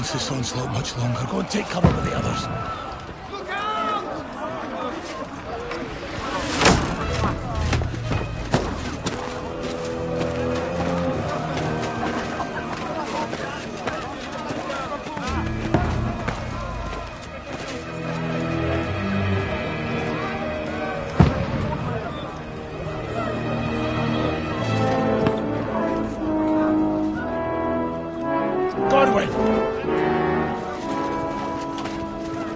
against this onslaught much longer. Go and take cover with the others.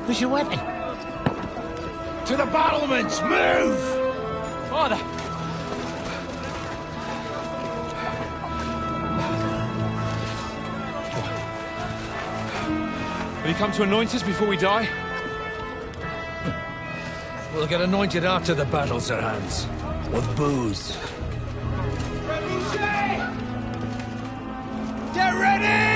Where's your weapon? To the battlements! Move! Father! Will you come to anoint us before we die? We'll get anointed after the battles are hands. With booze. Get ready!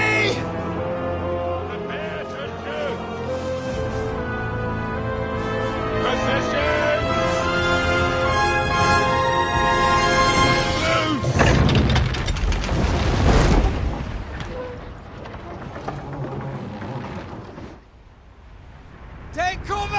Take cover!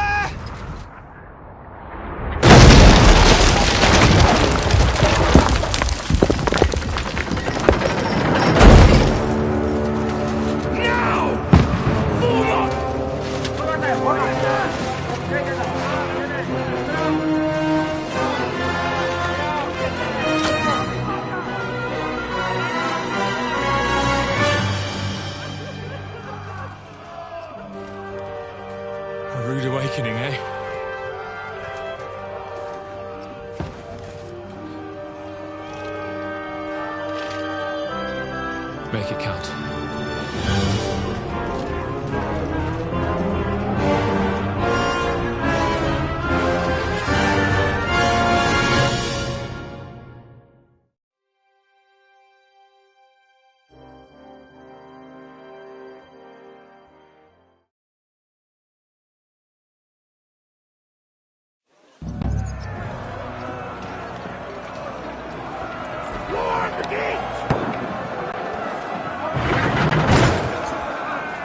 A rude awakening, eh? Make it count.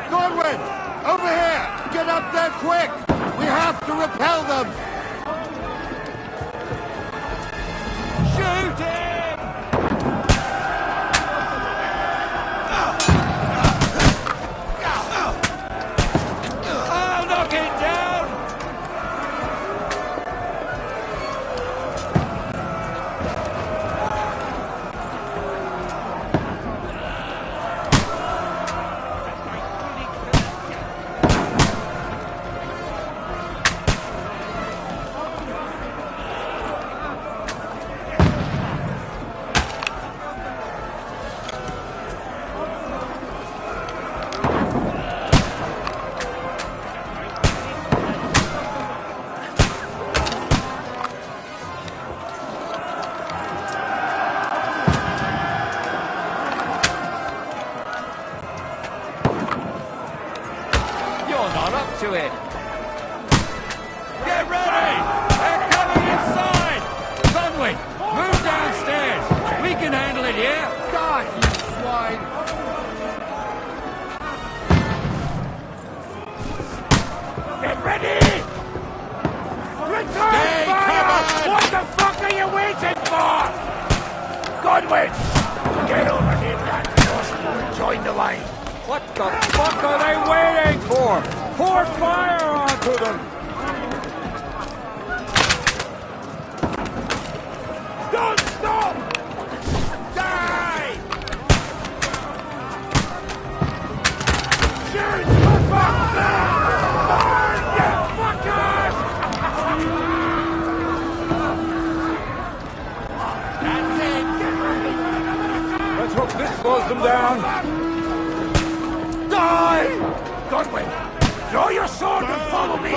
Godwin! Over here! Get up there quick! We have to repel them! Shoot him! I'll knock it down! To it. Get ready! They're coming inside! Conway, move downstairs! We can handle it here! Die, you swine! Get ready! Return fire! What the fuck are you waiting for? Godwin! Get over here, lad! Join the line! What the fuck are they waiting for? Pour fire onto them! Don't stop! Die! Shoot! Burn, you fuckers! That's it! Get ready! Let's hope this slows them down! Die! Godwin! Draw your sword and follow me!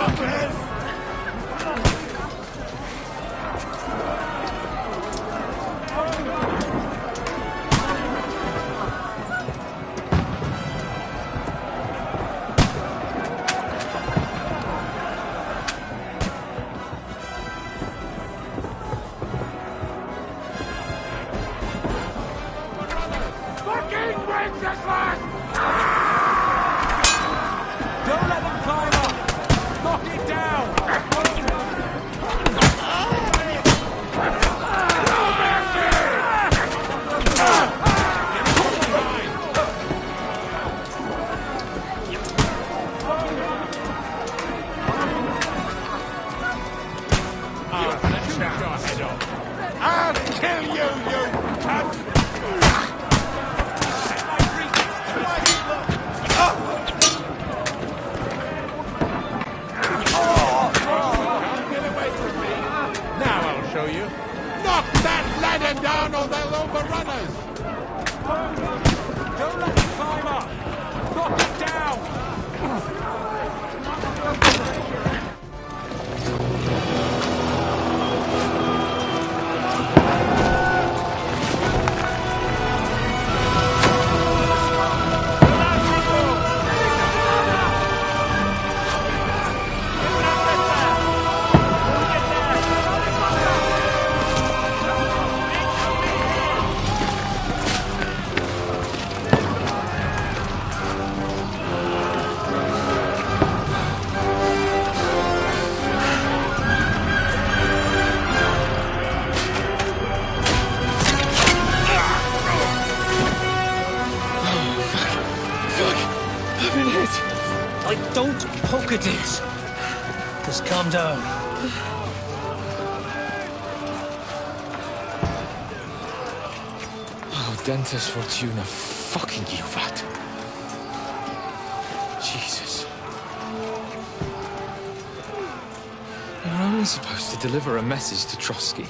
Fucking Wenceslas! kill you, you cunt! Can't get away from me. Now I'll show you. Knock that ladder down or they'll overrun us! Don't let him climb up! Knock it down! Don't poke at it. Just calm down. Oh, Dentes Fortuna, fucking you, vat. Jesus. You're only supposed to deliver a message to Trotsky.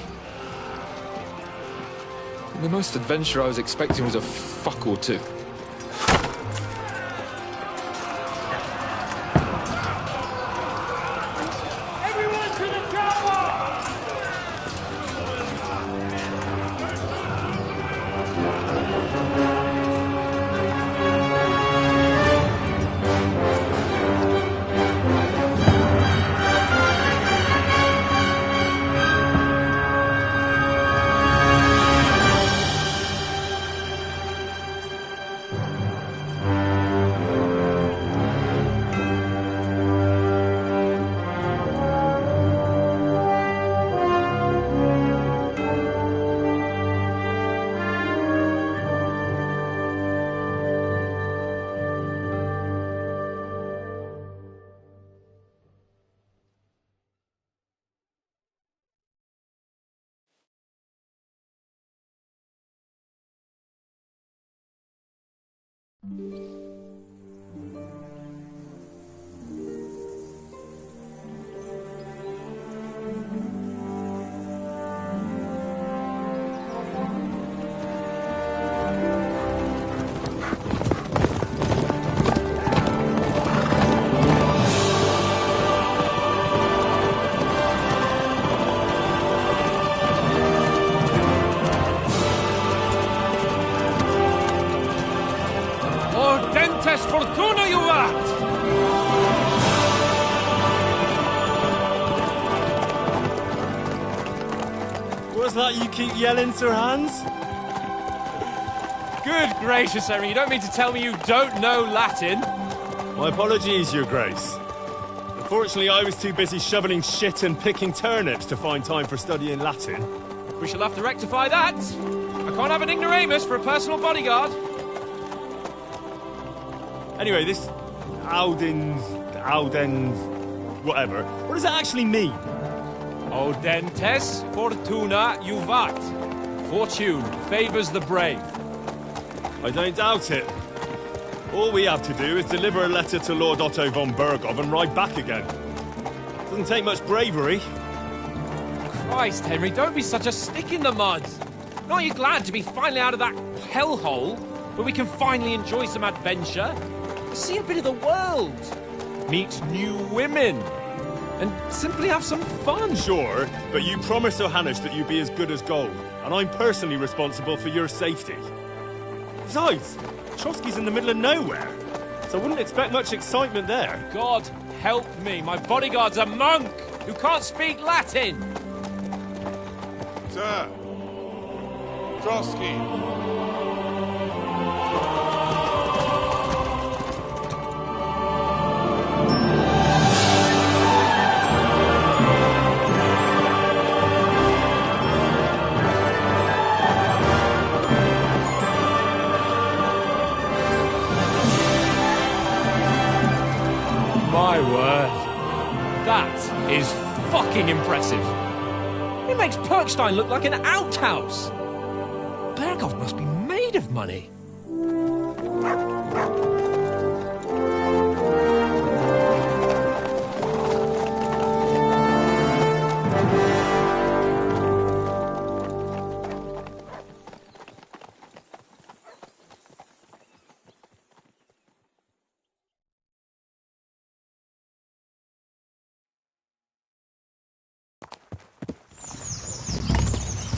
The most adventure I was expecting was a fuck or two. Fortuna, you vat! What's that you keep yelling, Sir Hans? Good gracious, Henry, you don't mean to tell me you don't know Latin? My apologies, Your Grace. Unfortunately, I was too busy shoveling shit and picking turnips to find time for studying Latin. We shall have to rectify that. I can't have an ignoramus for a personal bodyguard. Anyway, this Audens, whatever. What does that actually mean? Audentes Fortuna Juvat. Fortune favours the brave. I don't doubt it. All we have to do is deliver a letter to Lord Otto von Bergov and ride back again. Doesn't take much bravery. Christ, Henry, don't be such a stick in the mud. Aren't you glad to be finally out of that hellhole where we can finally enjoy some adventure? See a bit of the world, meet new women, and simply have some fun. Sure, but you promised Johannes that you'd be as good as gold, and I'm personally responsible for your safety. Besides, Trotsky's in the middle of nowhere, so I wouldn't expect much excitement there. God help me, my bodyguard's a monk who can't speak Latin. Sir, Trotsky. My word. That is fucking impressive. It makes Perkstein look like an outhouse. Berghoff must be made of money.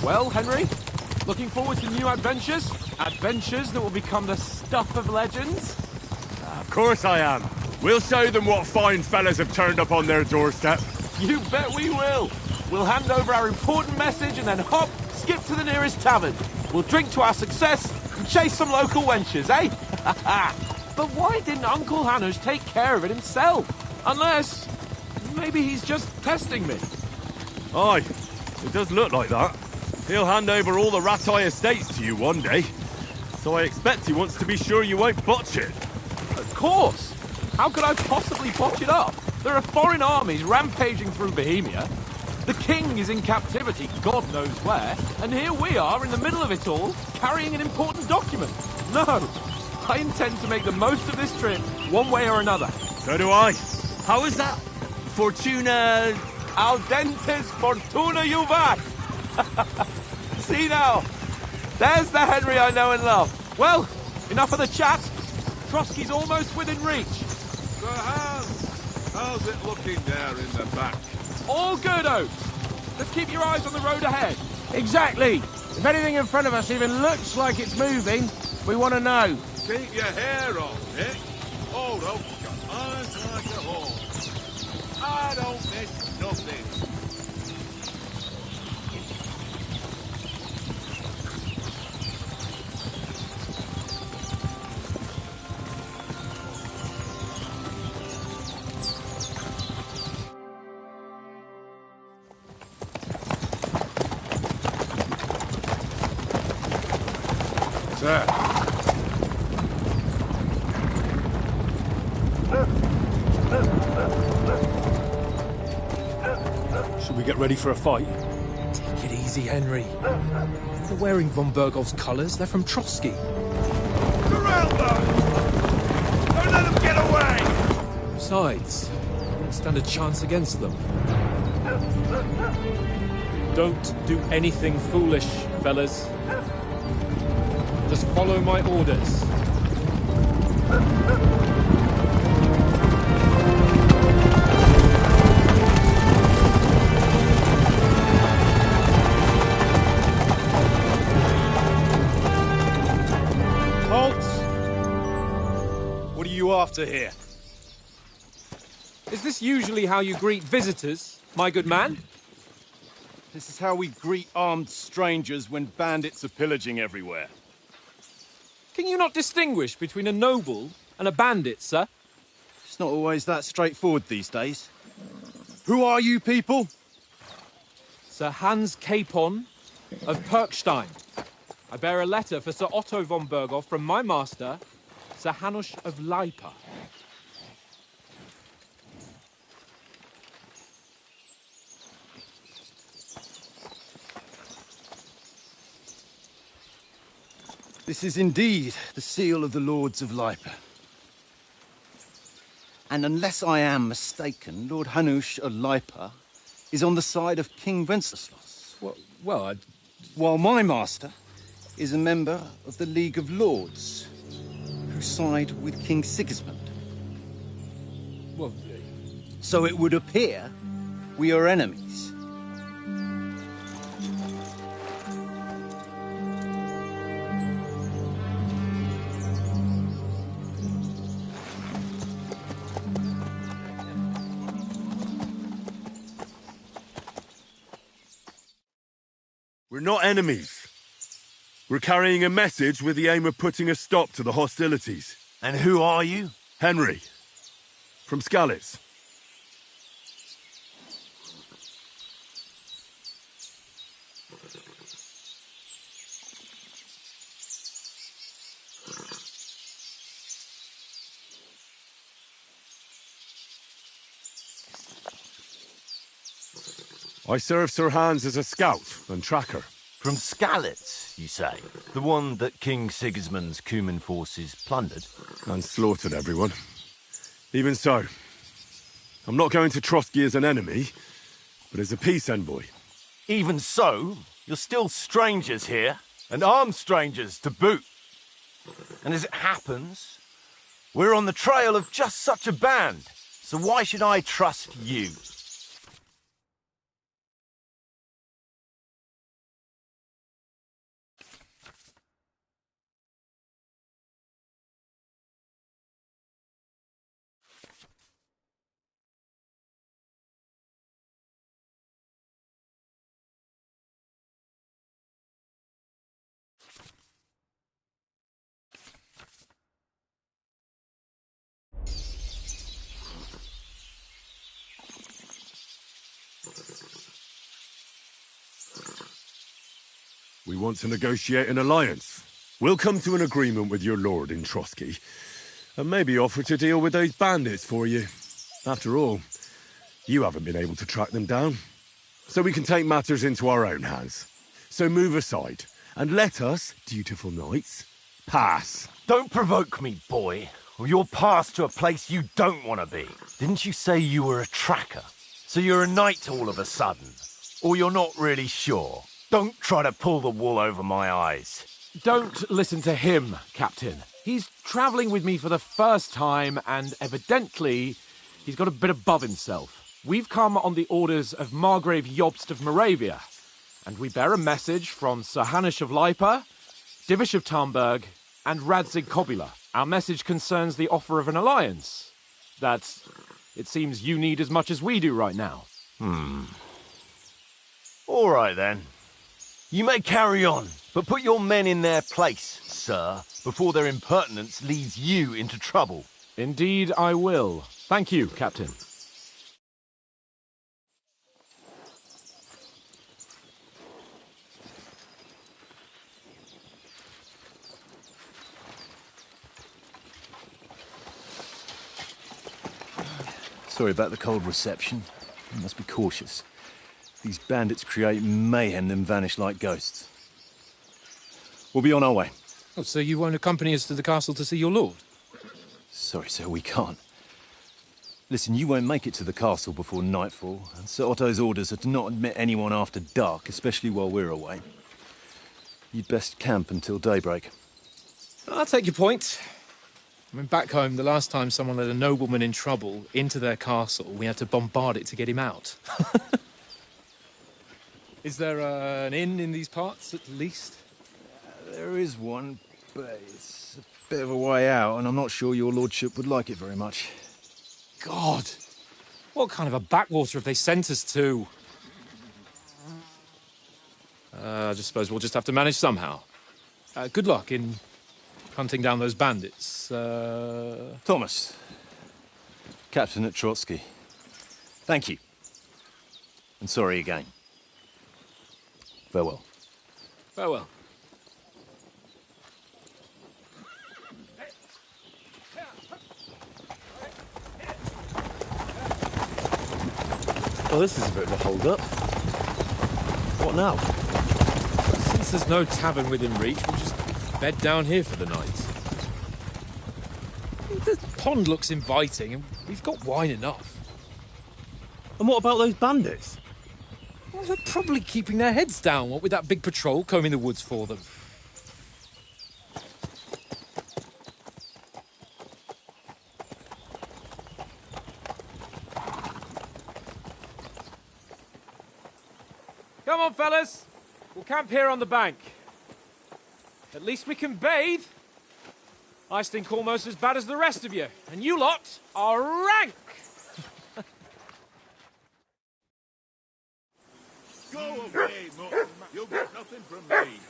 Well, Henry, looking forward to new adventures? Adventures that will become the stuff of legends? Of course I am. We'll show them what fine fellas have turned up on their doorstep. You bet we will. We'll hand over our important message and then hop, skip to the nearest tavern. We'll drink to our success and chase some local wenches, eh? But why didn't Uncle Hanush take care of it himself? Unless, maybe he's just testing me. Aye, it does look like that. He'll hand over all the Ratai estates to you one day. So I expect he wants to be sure you won't botch it. Of course. How could I possibly botch it up? There are foreign armies rampaging through Bohemia. The king is in captivity, God knows where. And here we are in the middle of it all, carrying an important document. No, I intend to make the most of this trip, one way or another. So do I. How is that? Fortuna... Audentes fortuna juvat! See now, there's the Henry I know and love. Well, enough of the chat. Trotsky's almost within reach. Sir Hans, how's it looking there in the back? All good, Oates. Just keep your eyes on the road ahead. Exactly. If anything in front of us even looks like it's moving, we want to know. Keep your hair on, Nick. Hold up, your eyes like a horse. I don't miss nothing. Sir. Should we get ready for a fight? Take it easy, Henry. They're wearing von Berghoff's colours. They're from Trotsky. Surround them! Don't let them get away! Besides, we won't stand a chance against them. Don't do anything foolish, fellas. Just follow my orders. Halt! What are you after here? Is this usually how you greet visitors, my good man? This is how we greet armed strangers when bandits are pillaging everywhere. Can you not distinguish between a noble and a bandit, sir? It's not always that straightforward these days. Who are you people? Sir Hans Capon of Perkstein. I bear a letter for Sir Otto von Berghoff from my master, Sir Hanush of Lipa. This is indeed the seal of the Lords of Lipa. And unless I am mistaken, Lord Hanush of Lipa is on the side of King Wenceslas. While my master is a member of the League of Lords, who side with King Sigismund. So it would appear we are enemies. We're not enemies. We're carrying a message with the aim of putting a stop to the hostilities. And who are you? Henry, from Skalitz. I served Sir Hans as a scout and tracker. From Skalitz, you say? The one that King Sigismund's Cuman forces plundered? And slaughtered everyone. Even so, I'm not going to Trotsky as an enemy, but as a peace envoy. Even so, you're still strangers here, and armed strangers to boot. And as it happens, we're on the trail of just such a band, so why should I trust you? We want to negotiate an alliance. We'll come to an agreement with your lord in Trotsky, and maybe offer to deal with those bandits for you. After all, you haven't been able to track them down. So we can take matters into our own hands. So move aside, and let us, dutiful knights, pass. Don't provoke me, boy, or you'll pass to a place you don't want to be. Didn't you say you were a tracker? So you're a knight all of a sudden? Or you're not really sure? Don't try to pull the wool over my eyes. Don't listen to him, Captain. He's travelling with me for the first time, and evidently, he's got a bit above himself. We've come on the orders of Margrave Jobst of Moravia, and we bear a message from Sir Hanush of Lipa, Divish of Tarnberg, and Radzig Kobula. Our message concerns the offer of an alliance that it seems you need as much as we do right now. All right, then. You may carry on, but put your men in their place, sir, before their impertinence leads you into trouble. Indeed, I will. Thank you, Captain. Sorry about the cold reception. You must be cautious. These bandits create mayhem, then vanish like ghosts. We'll be on our way. Oh, so you won't accompany us to the castle to see your lord? Sorry, sir, we can't. Listen, you won't make it to the castle before nightfall, and Sir Otto's orders are to not admit anyone after dark, especially while we're away. You'd best camp until daybreak. I'll take your point. I mean, back home, the last time someone let a nobleman in trouble into their castle, we had to bombard it to get him out. Is there an inn in these parts, at least? There is one, but it's a bit of a way out, and I'm not sure your lordship would like it very much. God! What kind of a backwater have they sent us to? I just suppose we'll just have to manage somehow. Good luck in hunting down those bandits. Thomas, Captain at Trotsky. Thank you. And sorry again. Farewell. Farewell. Well, this is a bit of a hold-up. What now? Since there's no tavern within reach, we'll just bed down here for the night. The pond looks inviting, and we've got wine enough. And what about those bandits? Well, they're probably keeping their heads down, what with that big patrol combing the woods for them. Come on, fellas. We'll camp here on the bank. At least we can bathe. I stink almost as bad as the rest of you, and you lot are rank. Go away, Mutt. You'll get nothing from me.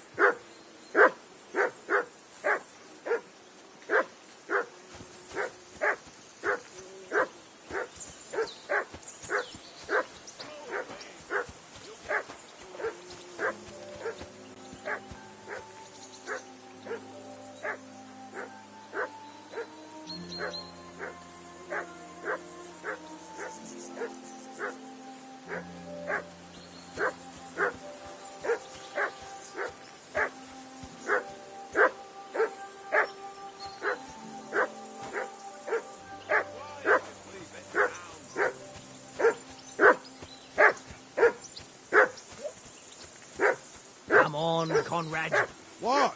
on, Conrad. What?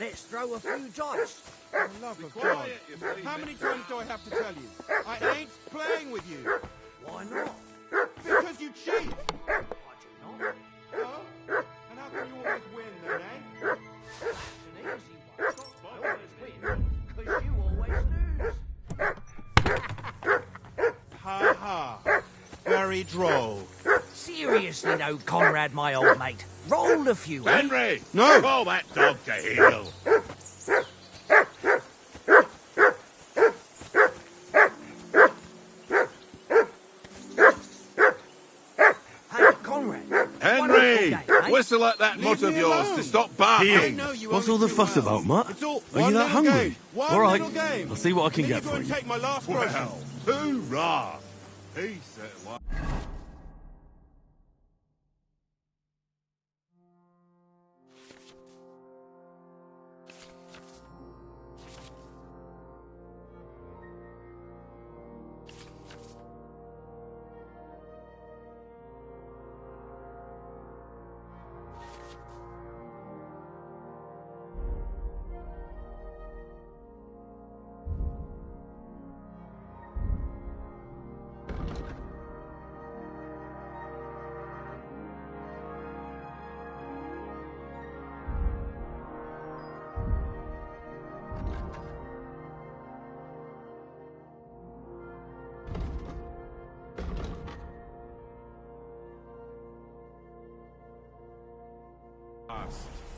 Let's throw a few dice. For the love of God. How many times do I have to tell you? I ain't playing with you. Why not? Because you cheat. I do not. Oh? And how can you always win then, eh? It's an easy one. I always win, because you always lose. Ha ha. Very droll. Seriously though, Conrad, my old mate. Roll a few, eh? Henry! No. Call that dog to heel. Hey, Conrad. Henry! Wonderful game, eh? Whistle at that mutt of me yours alone. to stop I barking. know you What's owe all me the too fuss well. about, Mutt? It's all Are you one that little hungry? game. One All right, little game. I'll see what I can Then get you go for and you. take my last groceries. Well, hoorah! He certainly.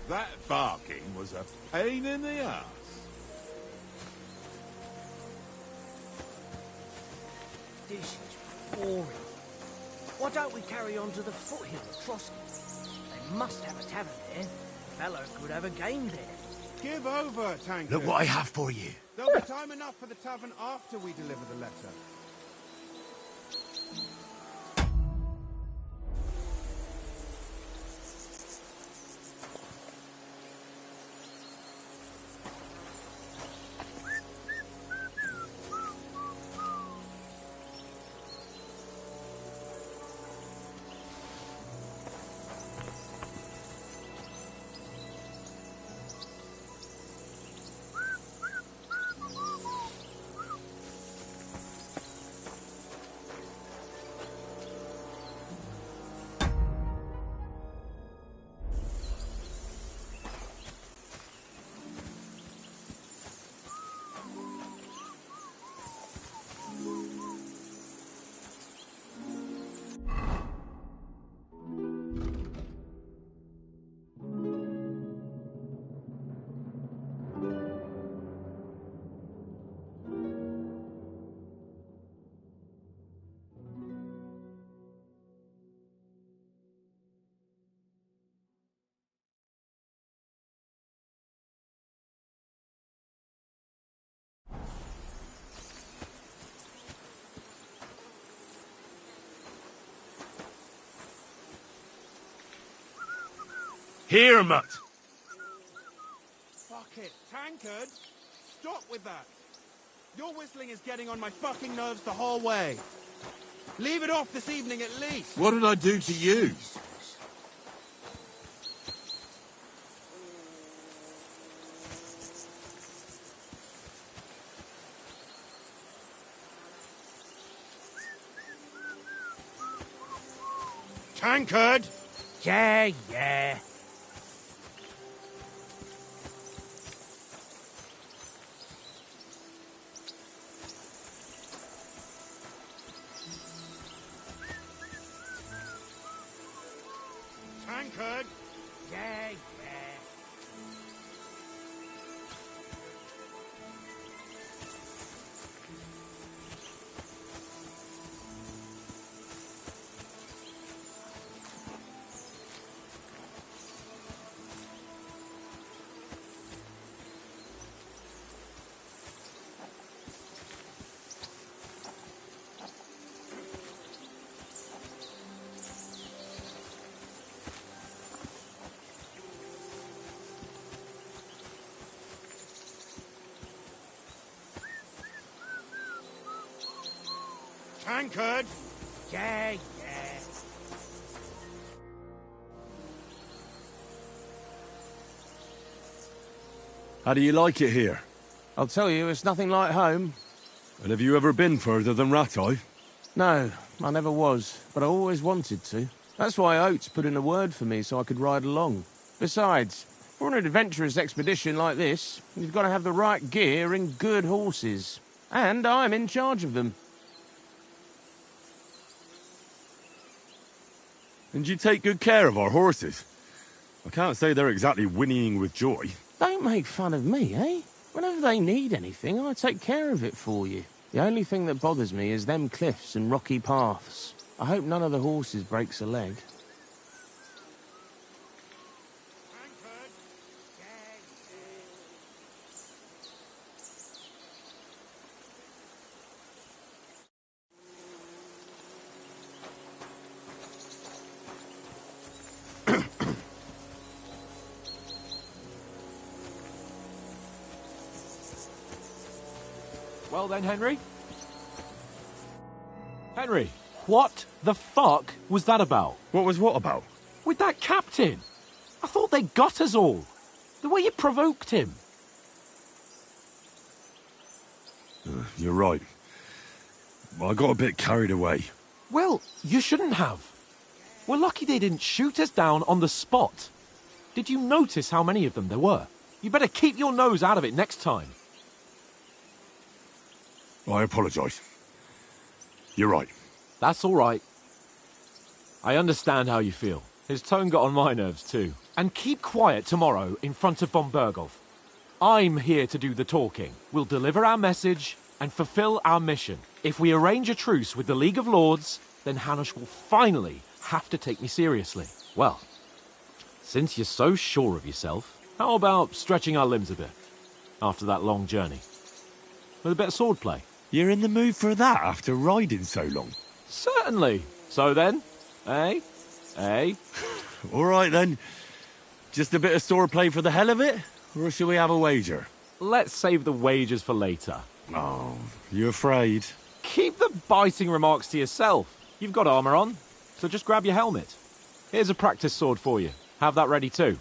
That barking was a pain in the ass. This is boring. Why don't we carry on to the foothill of Trotsky? They must have a tavern there. Fella could have a game there. Give over, Tankard. Look what I have for you. There'll be time enough for the tavern after we deliver the letter. Here, Mutt. Fuck it. Tankard, stop with that. Your whistling is getting on my fucking nerves the whole way. Leave it off this evening at least. What did I do to you? Tankard! Yeah, yeah. Tankard! Yeah, yeah. Tankard! Yeah, yeah. How do you like it here? I'll tell you, it's nothing like home. And have you ever been further than Rattay? No, I never was, but I always wanted to. That's why Oates put in a word for me so I could ride along. Besides, for an adventurous expedition like this, you've got to have the right gear and good horses. And I'm in charge of them. And you take good care of our horses. I can't say they're exactly whinnying with joy. Don't make fun of me, eh? Whenever they need anything, I take care of it for you. The only thing that bothers me is them cliffs and rocky paths. I hope none of the horses breaks a leg. Well then, Henry? Henry, what the fuck was that about? What was what about? With that captain. I thought they got us all. The way you provoked him. You're right. I got a bit carried away. Well, you shouldn't have. We're lucky they didn't shoot us down on the spot. Did you notice how many of them there were? You better keep your nose out of it next time. I apologise. You're right. That's all right. I understand how you feel. His tone got on my nerves too. And keep quiet tomorrow in front of von Berghoff. I'm here to do the talking. We'll deliver our message and fulfill our mission. If we arrange a truce with the League of Lords, then Hanush will finally have to take me seriously. Well, since you're so sure of yourself, how about stretching our limbs a bit after that long journey? With a bit of swordplay. You're in the mood for that after riding so long? Certainly. So then, eh? Eh? All right then. Just a bit of swordplay for the hell of it? Or shall we have a wager? Let's save the wagers for later. Oh, you afraid? Keep the biting remarks to yourself. You've got armour on, so just grab your helmet. Here's a practice sword for you. Have that ready too.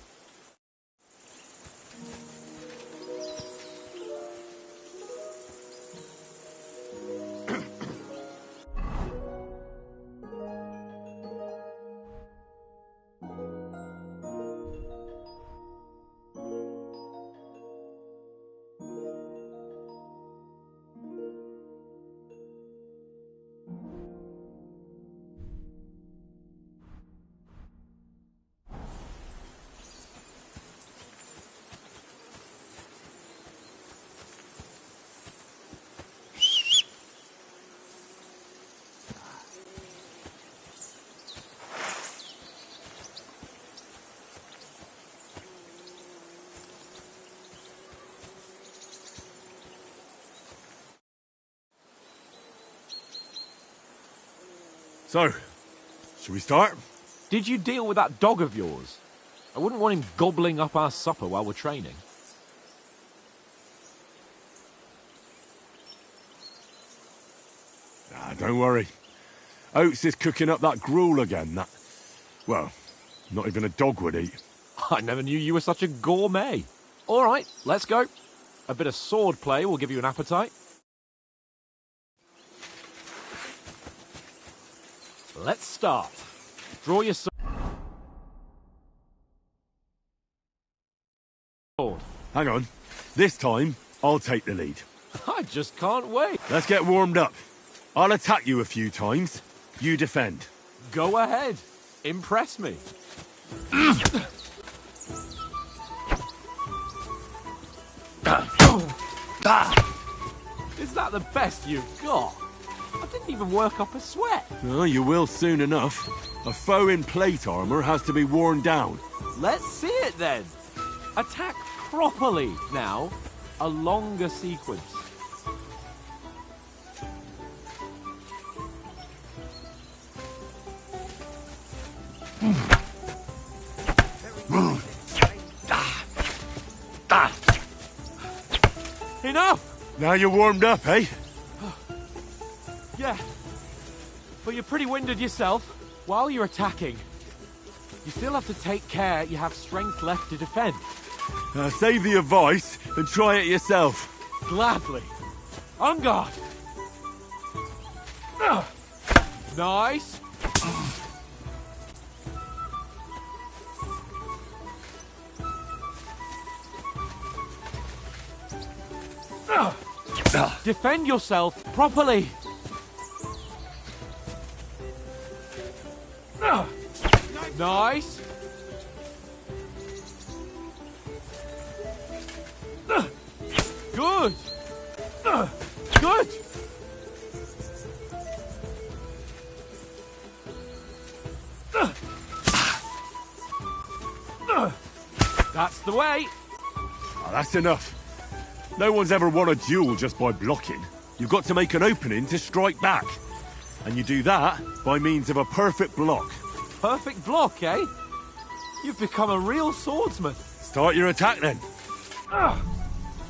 So, shall we start? Did you deal with that dog of yours? I wouldn't want him gobbling up our supper while we're training. Ah, don't worry. Oates is cooking up that gruel again, that... Well, not even a dog would eat. I never knew you were such a gourmet. All right, let's go. A bit of sword play will give you an appetite. Let's start. Draw your sword. Hang on. This time, I'll take the lead. I just can't wait. Let's get warmed up. I'll attack you a few times. You defend. Go ahead. Impress me. Is that the best you've got? I didn't even work up a sweat. Oh, you will soon enough. A foe in plate armor has to be worn down. Let's see it then. Attack properly now. A longer sequence. Enough! Now you're warmed up, eh? Yeah. But you're pretty winded yourself. While you're attacking, you still have to take care you have strength left to defend. Save the advice and try it yourself. Gladly. On guard. Nice. Defend yourself properly. Nice. Good. Good. That's the way. Oh, that's enough. No one's ever won a duel just by blocking. You've got to make an opening to strike back. And you do that by means of a perfect block. Perfect block, eh? You've become a real swordsman. Start your attack then.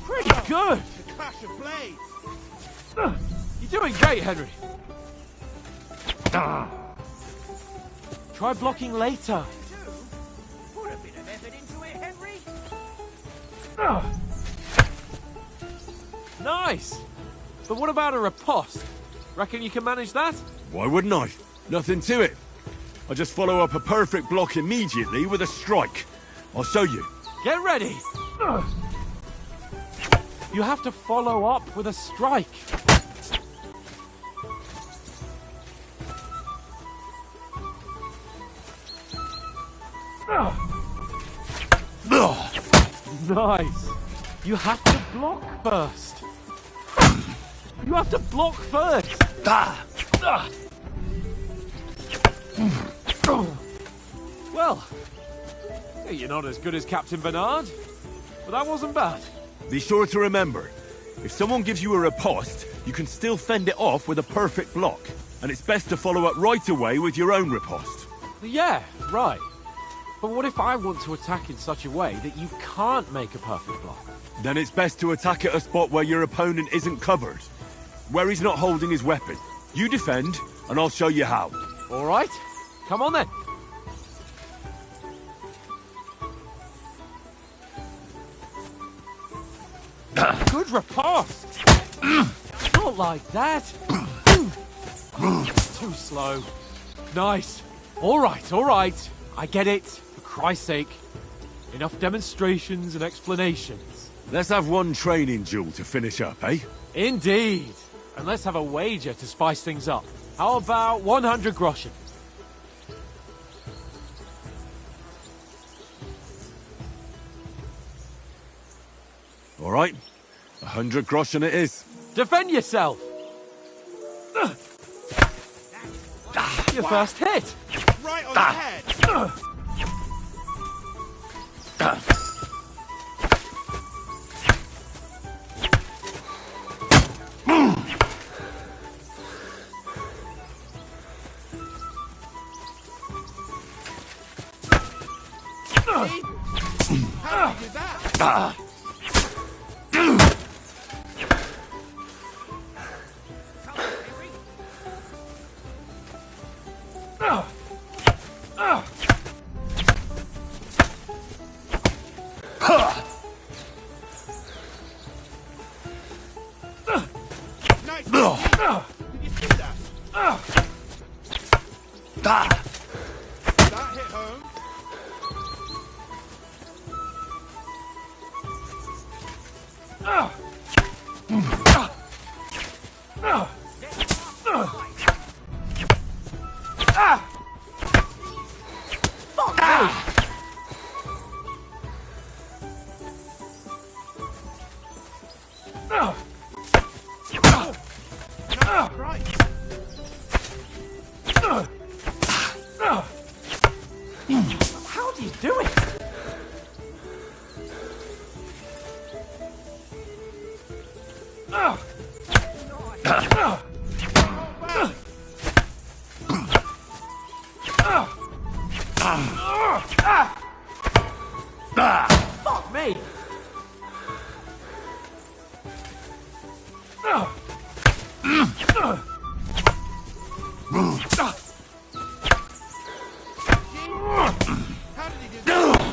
Pretty good. The clash of blades. You're doing great, Henry. Try blocking later. Put a bit of effort into it, Henry. Nice. But what about a riposte? Reckon you can manage that? Why wouldn't I? Nothing to it. I just follow up a perfect block immediately with a strike. I'll show you. Get ready. You have to follow up with a strike. Nice. You have to block first. You have to block first. Well, you're not as good as Captain Bernard, but that wasn't bad. Be sure to remember, if someone gives you a riposte, you can still fend it off with a perfect block. And it's best to follow up right away with your own riposte. Yeah, right. But what if I want to attack in such a way that you can't make a perfect block? Then it's best to attack at a spot where your opponent isn't covered. Where he's not holding his weapon. You defend, and I'll show you how. All right. Come on then. Good riposte. Not like that. Too slow. Nice. All right. I get it. For Christ's sake. Enough demonstrations and explanations. Let's have one training duel to finish up, eh? Indeed. And let's have a wager to spice things up. How about 100 groschen? All right. 100 groschen it is. Defend yourself. Your first hit. Right on the head. How did you do that? Nice. Did you see that? That hit home. Right. How do you do it? Fuck me! How did he do that?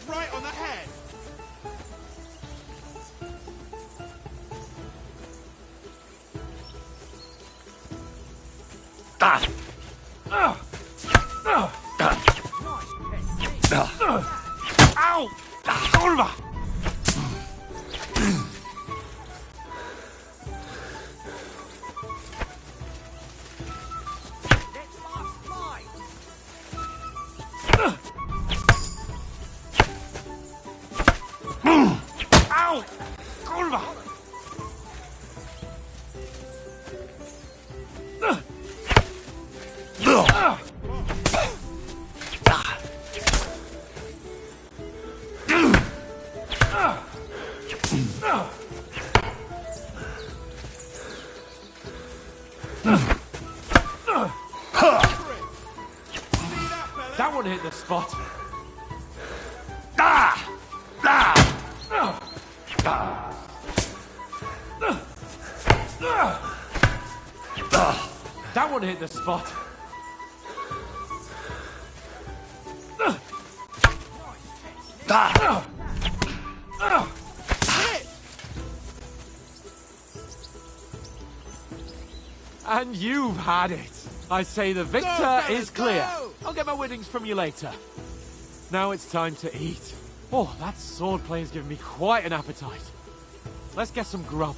Right on the head! Ow! Kurwa! Ow! Kurwa! That one hit the spot. That one hit the spot. And you've had it. I say the victor Go, is clear. go! I'll get my winnings from you later. Now it's time to eat. Oh, that swordplay has given me quite an appetite. Let's get some grub.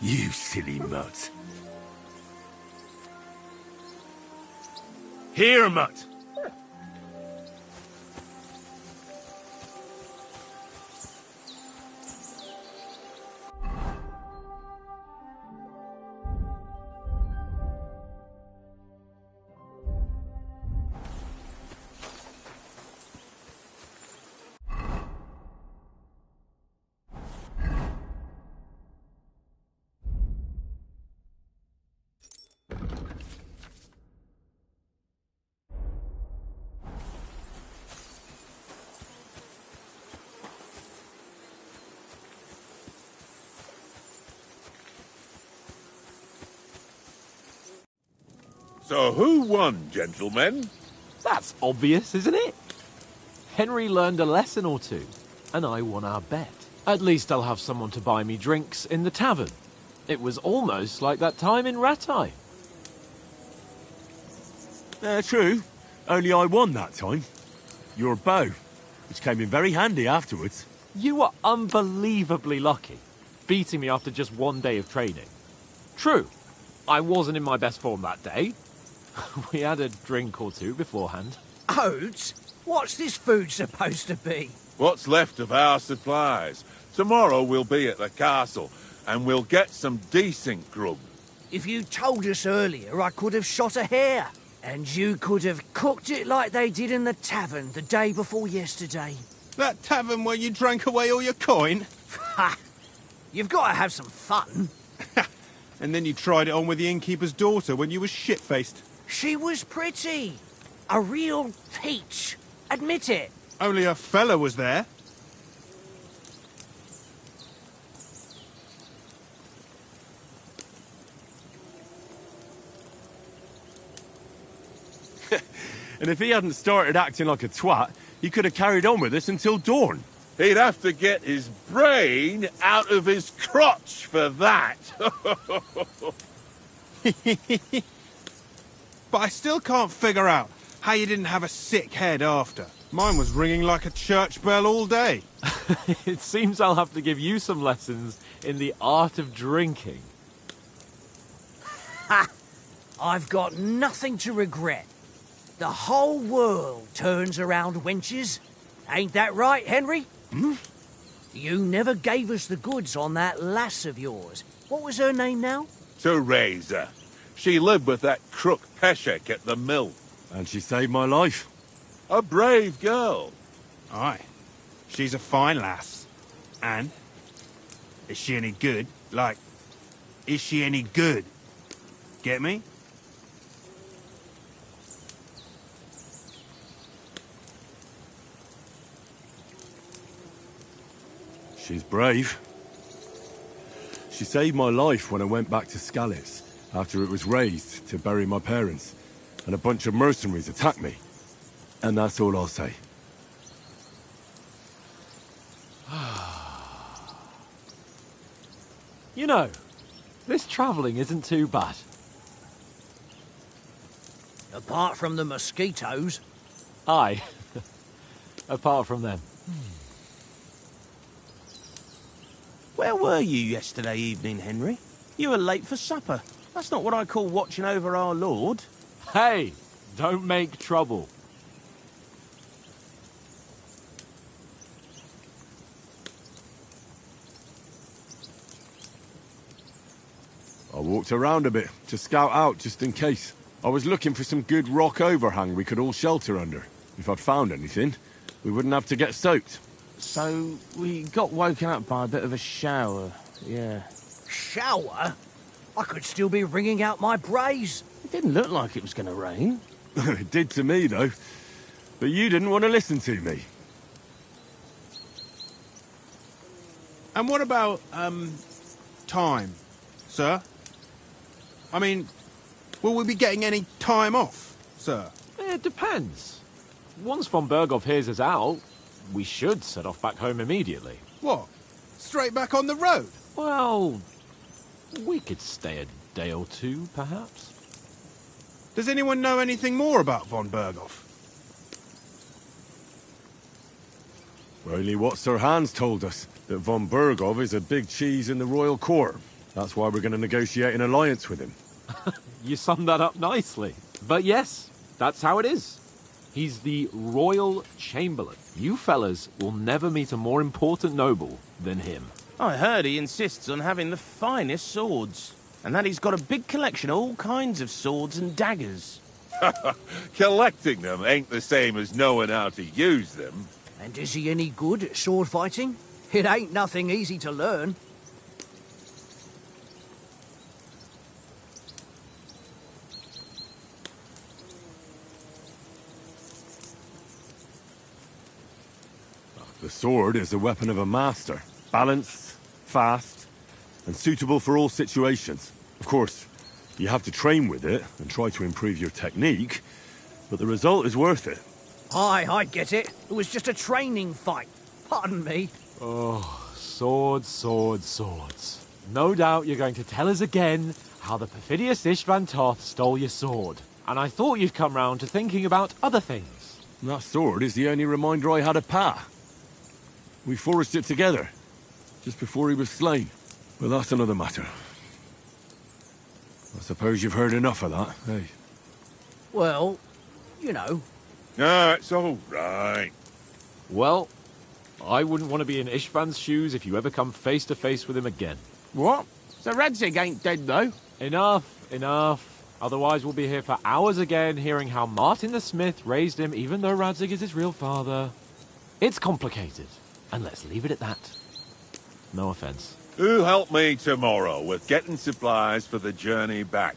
You silly mutt. Here, mutt. So who won, gentlemen? That's obvious, isn't it? Henry learned a lesson or two, and I won our bet. At least I'll have someone to buy me drinks in the tavern. It was almost like that time in Rattay. True. Only I won that time. Your bow, which came in very handy afterwards. You were unbelievably lucky, beating me after just one day of training. True, I wasn't in my best form that day. We had a drink or two beforehand. Oates? What's this food supposed to be? What's left of our supplies. Tomorrow we'll be at the castle, and we'll get some decent grub. If you told us earlier, I could have shot a hare. And you could have cooked it like they did in the tavern the day before yesterday. That tavern where you drank away all your coin? Ha! You've got to have some fun. And then you tried it on with the innkeeper's daughter when you was shit-faced. She was pretty. A real peach. Admit it. Only a fella was there. And if he hadn't started acting like a twat, he could have carried on with us until dawn. He'd have to get his brain out of his crotch for that. But I still can't figure out how you didn't have a sick head after. Mine was ringing like a church bell all day. It seems I'll have to give you some lessons in the art of drinking. Ha! I've got nothing to regret. The whole world turns around wenches. Ain't that right, Henry? Hmm? You never gave us the goods on that lass of yours. What was her name now? Teresa. She lived with that crook Peshek at the mill. And she saved my life. A brave girl. Aye. She's a fine lass. And? Is she any good? Like, is she any good? Get me? She's brave. She saved my life when I went back to Scalitz after it was razed to bury my parents, and a bunch of mercenaries attacked me. And that's all I'll say. You know, this travelling isn't too bad. Apart from the mosquitoes. Aye. Apart from them. Where were you yesterday evening, Henry? You were late for supper. That's not what I call watching over our Lord. Hey, don't make trouble. I walked around a bit to scout out just in case. I was looking for some good rock overhang we could all shelter under. If I'd found anything, we wouldn't have to get soaked. So, we got woken up by a bit of a shower, yeah. Shower? I could still be wringing out my brace. It didn't look like it was going to rain. It did to me, though. But you didn't want to listen to me. And what about, time, sir? I mean, will we be getting any time off, sir? It depends. Once von Berghoff hears us out, we should set off back home immediately. What? Straight back on the road? Well, we could stay a day or two, perhaps. Does anyone know anything more about von Berghoff? Only what Sir Hans told us, that von Berghoff is a big cheese in the royal court. That's why we're going to negotiate an alliance with him. You summed that up nicely. But yes, that's how it is. He's the Royal Chamberlain. You fellas will never meet a more important noble than him. I heard he insists on having the finest swords, and that he's got a big collection of all kinds of swords and daggers. Collecting them ain't the same as knowing how to use them. And is he any good at sword fighting? It ain't nothing easy to learn. The sword is the weapon of a master. Balanced, fast, and suitable for all situations. Of course, you have to train with it and try to improve your technique, but the result is worth it. Aye, I get it. It was just a training fight. Pardon me. Oh, swords, swords, swords. No doubt you're going to tell us again how the perfidious Ishvan Toth stole your sword. And I thought you'd come round to thinking about other things. And that sword is the only reminder I had of Pa. We forged it together, just before he was slain. Well, that's another matter. I suppose you've heard enough of that, eh? Well, you know. No, it's all right. Well, I wouldn't want to be in Ishvan's shoes if you ever come face to face with him again. What? So Radzig ain't dead, though? Enough, enough. Otherwise we'll be here for hours again hearing how Martin the Smith raised him even though Radzig is his real father. It's complicated. And let's leave it at that. No offense. Who'll help me tomorrow with getting supplies for the journey back?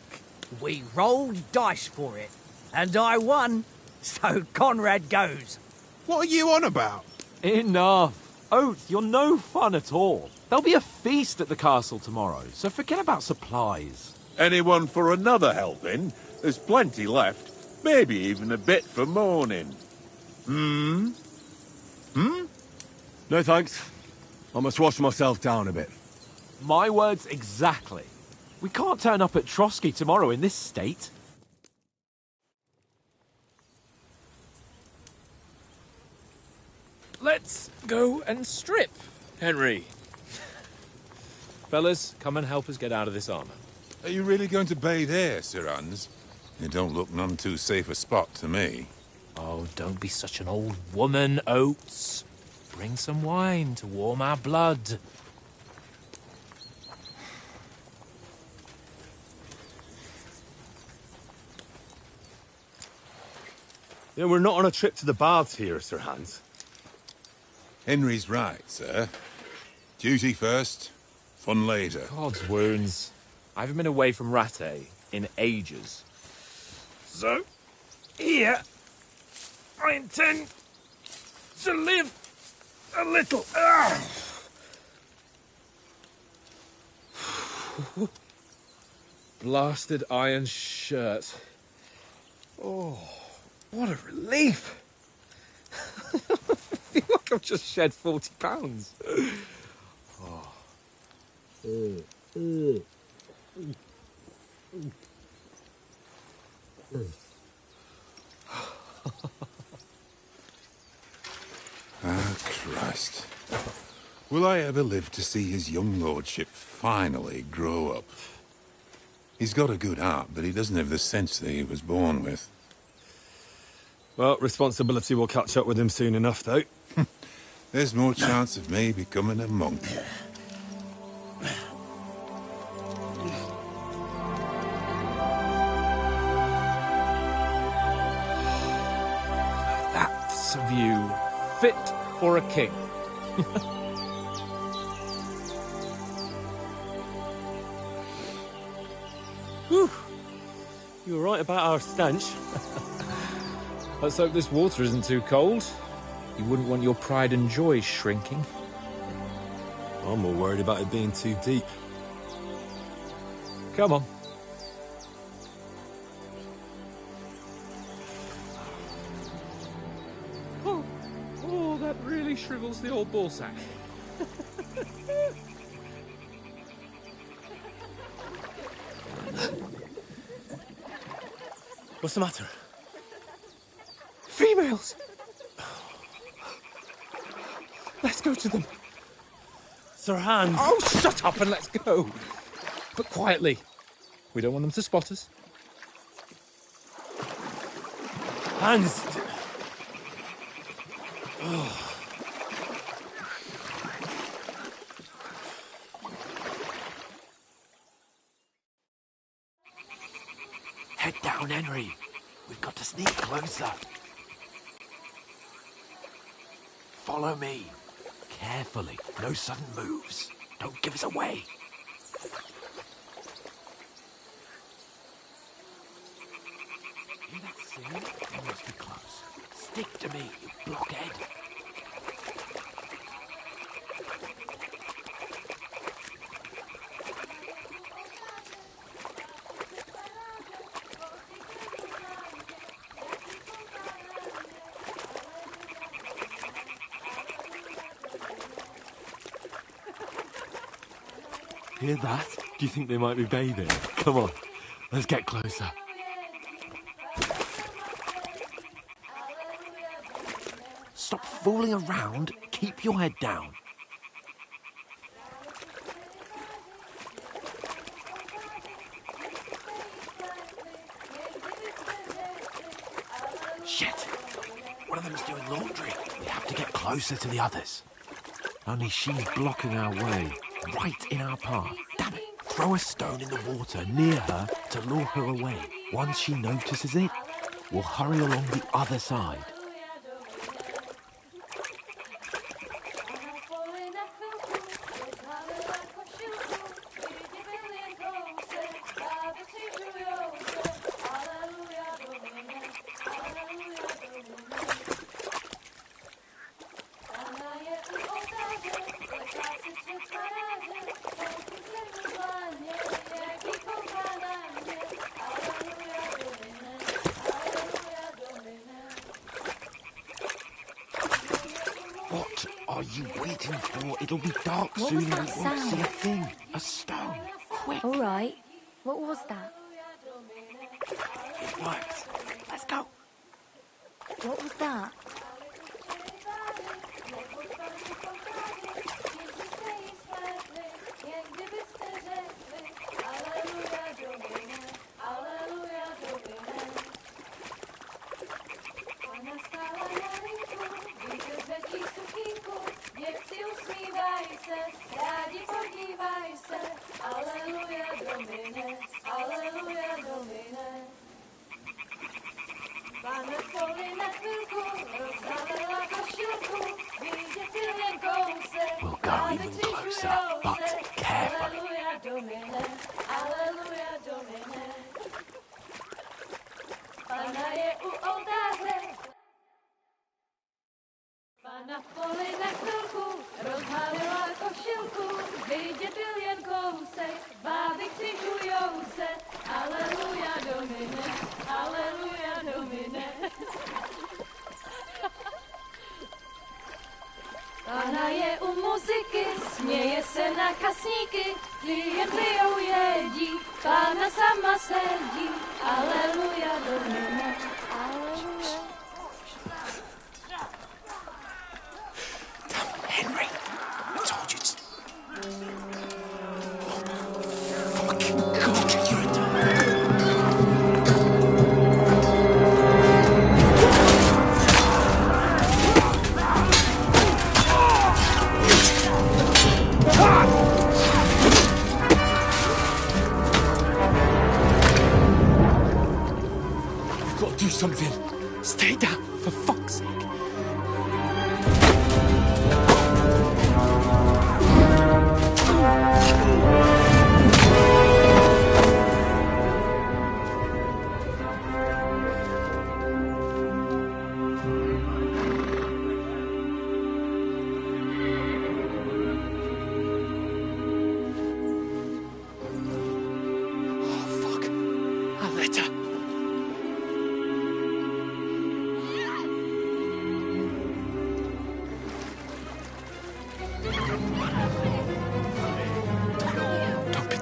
We rolled dice for it, and I won, so Conrad goes. What are you on about? Enough. Oath, you're no fun at all. There'll be a feast at the castle tomorrow, so forget about supplies. Anyone for another helping? There's plenty left. Maybe even a bit for morning. Hmm? No thanks. I must wash myself down a bit. My words exactly. We can't turn up at Trotsky tomorrow in this state. Let's go and strip, Henry. Fellas, come and help us get out of this armor. Are you really going to bathe here, Sir Hans? It don't look none too safe a spot to me. Oh, don't be such an old woman, Oates. Bring some wine to warm our blood. Yeah, we're not on a trip to the baths here, Sir Hans. Henry's right, sir. Duty first, fun later. God's wounds. I haven't been away from Rattay in ages. So, here, I intend to live a little. Blasted iron shirt. Oh, what a relief! I feel like I've just shed 40 pounds. Oh. Ah, Christ. Will I ever live to see his young lordship finally grow up? He's got a good heart, but he doesn't have the sense that he was born with. Well, responsibility will catch up with him soon enough, though. There's more chance of me becoming a monk. That's a view fit for a king. Whew. You were right about our stench. Let's hope this water isn't too cold. You wouldn't want your pride and joy shrinking. I'm more worried about it being too deep. Come on. Oh, that really shrivels the old ballsack. What's the matter? Females! Let's go to them. Sir Hans! Oh, shut up and let's go. But quietly. We don't want them to spot us. Hans! Oh. Head down, Henry. We've got to sneak closer. Follow me. Carefully. No sudden moves. Don't give us away. Hear that singing? You must be close. Stick to me, you blockhead. Hear that? Do you think they might be bathing? Come on, let's get closer. Stop fooling around. Keep your head down. Shit! One of them's doing laundry. We have to get closer to the others. Only she's blocking our way. Right in our path. Damn it. Throw a stone in the water near her to lure her away. Once she notices it, we'll hurry along the other side. What are you waiting for? It'll be dark What soon was and that we won't see a sound? thing. A stone. Quick. All right. What was that? It works. Let's go. What was that? We'll go even closer, but carefully. Pana v poli na chvilku rozhalila košilku, vidět byl jen kousek, cichują se, aleluja Domine, aleluja Domine. Pána je u muziky, směje se na kasníky, klienty jedí, Pána sama sedí, aleluja Domine, aleluja. Henry, I told you to... Fucking God, you're a You've got to do something. Stay down, for fuck's sake.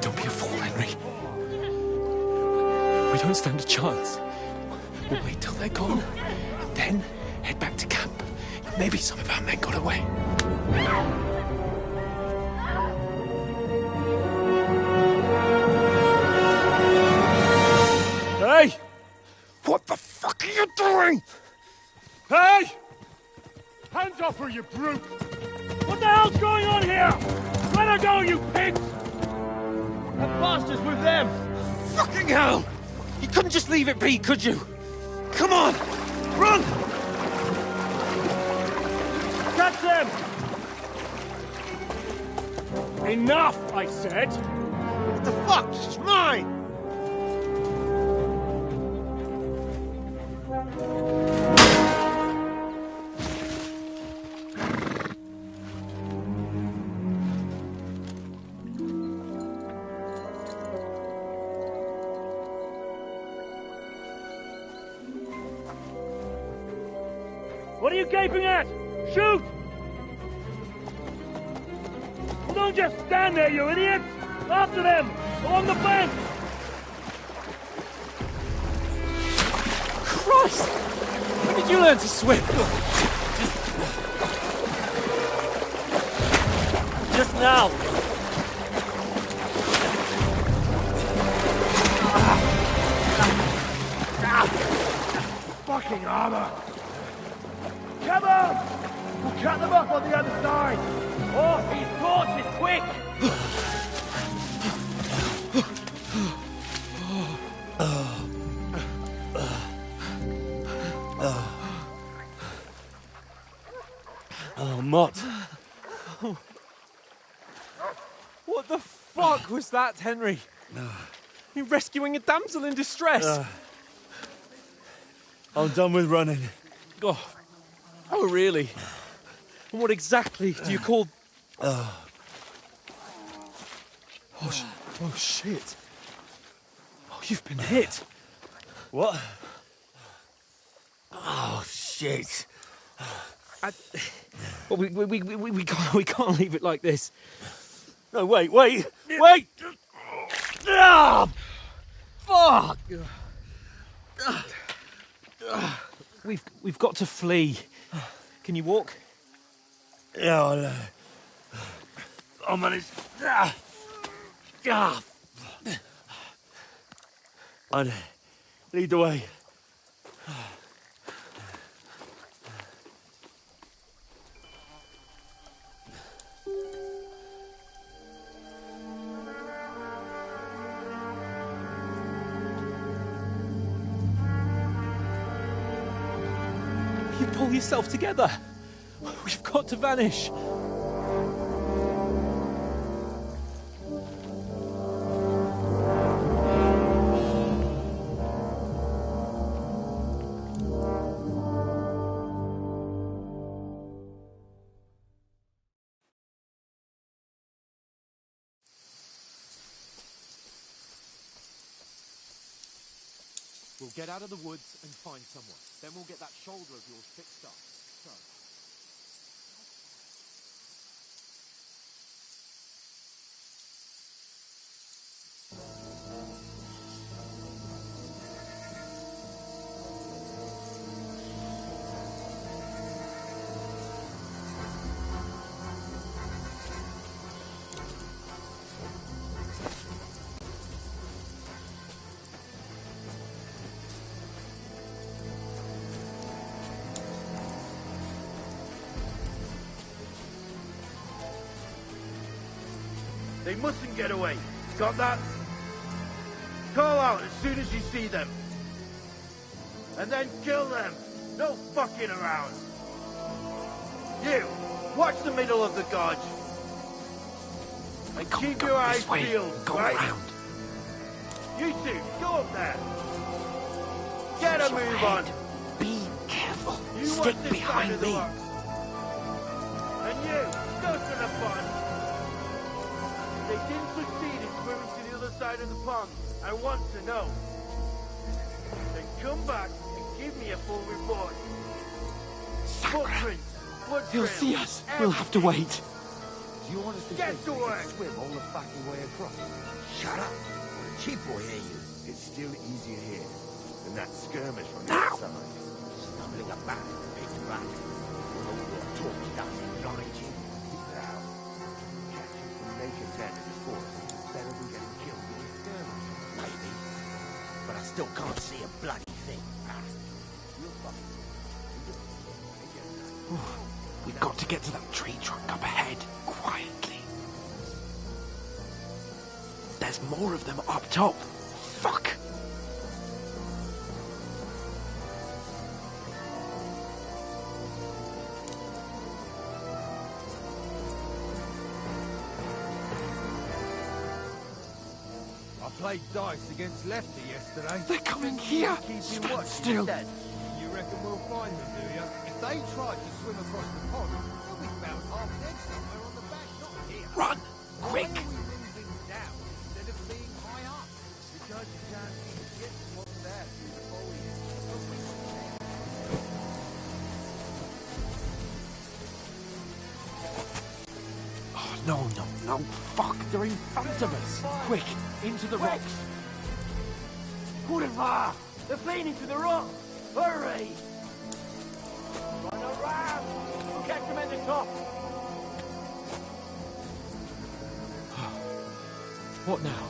Don't be a fool, Henry. We don't stand a chance. We'll wait till they're gone, and then head back to camp. Maybe some of our men got away. Hey! What the fuck are you doing? Hey! Hands off her, you brute! What the hell's going on here? Let her go, you pigs! That bastard's with them! Fucking hell! You couldn't just leave it be, could you? Come on! Run! Catch them! Enough, I said! What the fuck? It's mine! What are you gaping at? Shoot! Well, don't just stand there, you idiots! After them! Along the bank! Christ! When did you learn to swim? Just now. Fucking armor! Come on! We'll cut them up on the other side! Oh, these torches, quick! Oh, Mott. What the fuck was that, Henry? You rescuing a damsel in distress? I'm done with running. Oh, really? And what exactly do you call... Oh, shit. Oh, you've been hit. What? Oh, shit. Well, we can't leave it like this. No, wait! Ah! Fuck! We've got to flee. Can you walk? Yeah, I'll manage. I'd lead the way. You pull yourself together. We've got to vanish. We'll get out of the woods and find someone. Then we'll get that shoulder of yours fixed up. So... They mustn't get away. Got that? Call out as soon as you see them. And then kill them. No fucking around. You, watch the middle of the gorge. And keep your eyes peeled, right? Around. You two, go up there. Get a move on. Be careful. You Stick watch this behind side of the me. rock. And you, go to the pond. They didn't succeed in swimming to the other side of the pond. I want to know. Then come back and give me a full report. Footprints, blood He'll trails, see us. We'll have to wait. Do you want us to Get think to we can work. swim all the fucking way across? Shut up. Or the chief will hear you. It's still easier here than that skirmish from the outside. Stumbling about in pitch black. With all your talk doesn't blind you. Keep it out. Catch you from nature's end in the forest. Better than getting killed in a skirmish. Maybe. But I still can't see a bloody thing. You're fucking... We've got to get to that tree trunk up ahead, quietly. There's more of them up top. Fuck! I played dice against Lefty yesterday. They're coming here. Keep Stand you watching still. instead. You reckon we'll find them, do you? If they tried to swim across the pond, they'll be found half dead somewhere on the bank, not here. Run! Quick! Why do we bring things down instead of being high up? Because you can't see shit from what's there through the foliage. Oh, no. Fuck, they're in front of us. Quick, into the rocks. Boulevard! They're fleeing into the rock! Hurry! Run around! We'll catch them at the top! What now?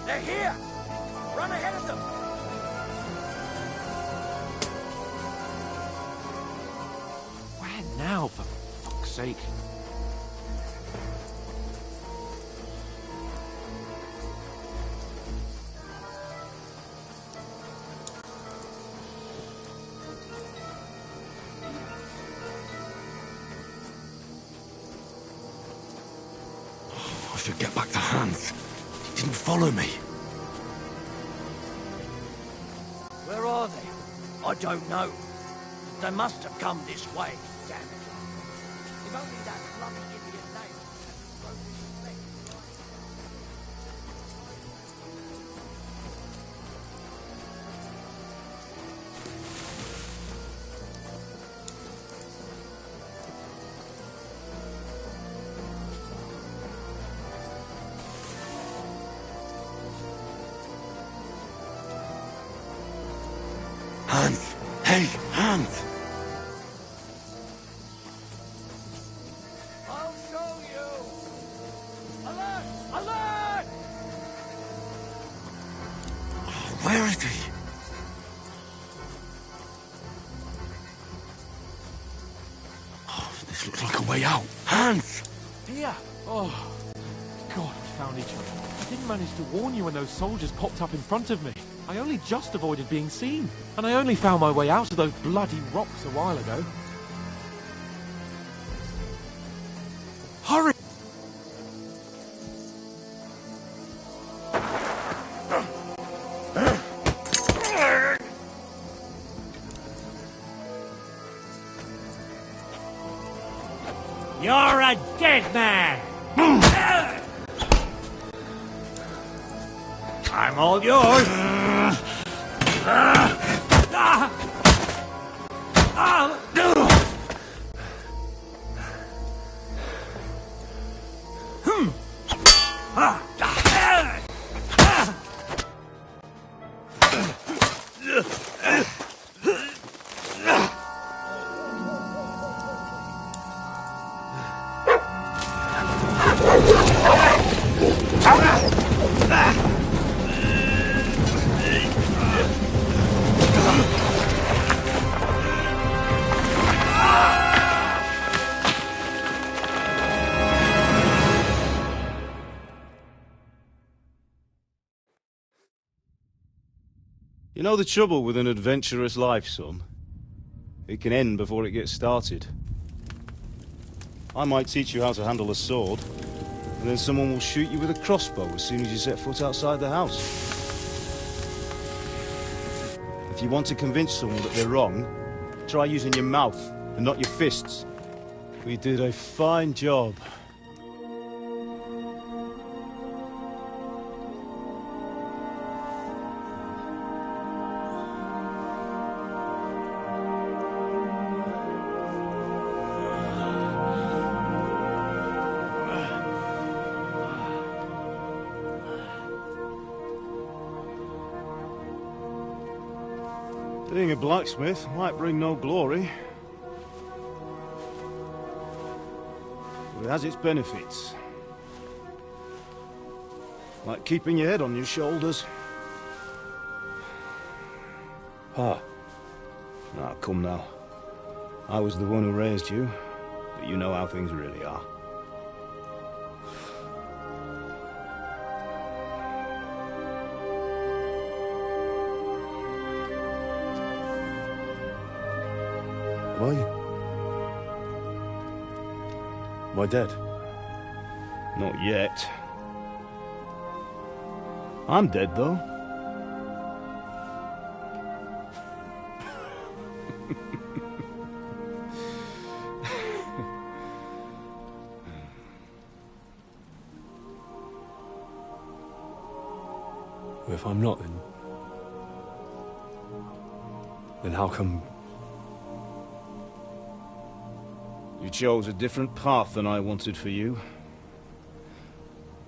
They're here! Run ahead of them! Where now, for fuck's sake? I should get back to Hans. He didn't follow me. Where are they? I don't know. They must have come this way. Damn it. If only that bloody idiot name hadn't broken his leg. Hans! Hey, Hans! I'll show you! Alert! Alert! Where is he? Oh, this looks like a way out. Hans! Here! Oh, God, we found each other. I didn't manage to warn you when those soldiers popped up in front of me. I only just avoided being seen. And I only found my way out of those bloody rocks a while ago. Hurry! You're a dead man! I'm all yours. You know the trouble with an adventurous life, son? It can end before it gets started. I might teach you how to handle a sword, and then someone will shoot you with a crossbow as soon as you set foot outside the house. If you want to convince someone that they're wrong, try using your mouth and not your fists. We did a fine job. Being a blacksmith might bring no glory, but it has its benefits. Like keeping your head on your shoulders. Pa. Ah, come now. I was the one who raised you, but you know how things really are. Am I dead? Not yet. I'm dead, though. If I'm not, then how come... You chose a different path than I wanted for you.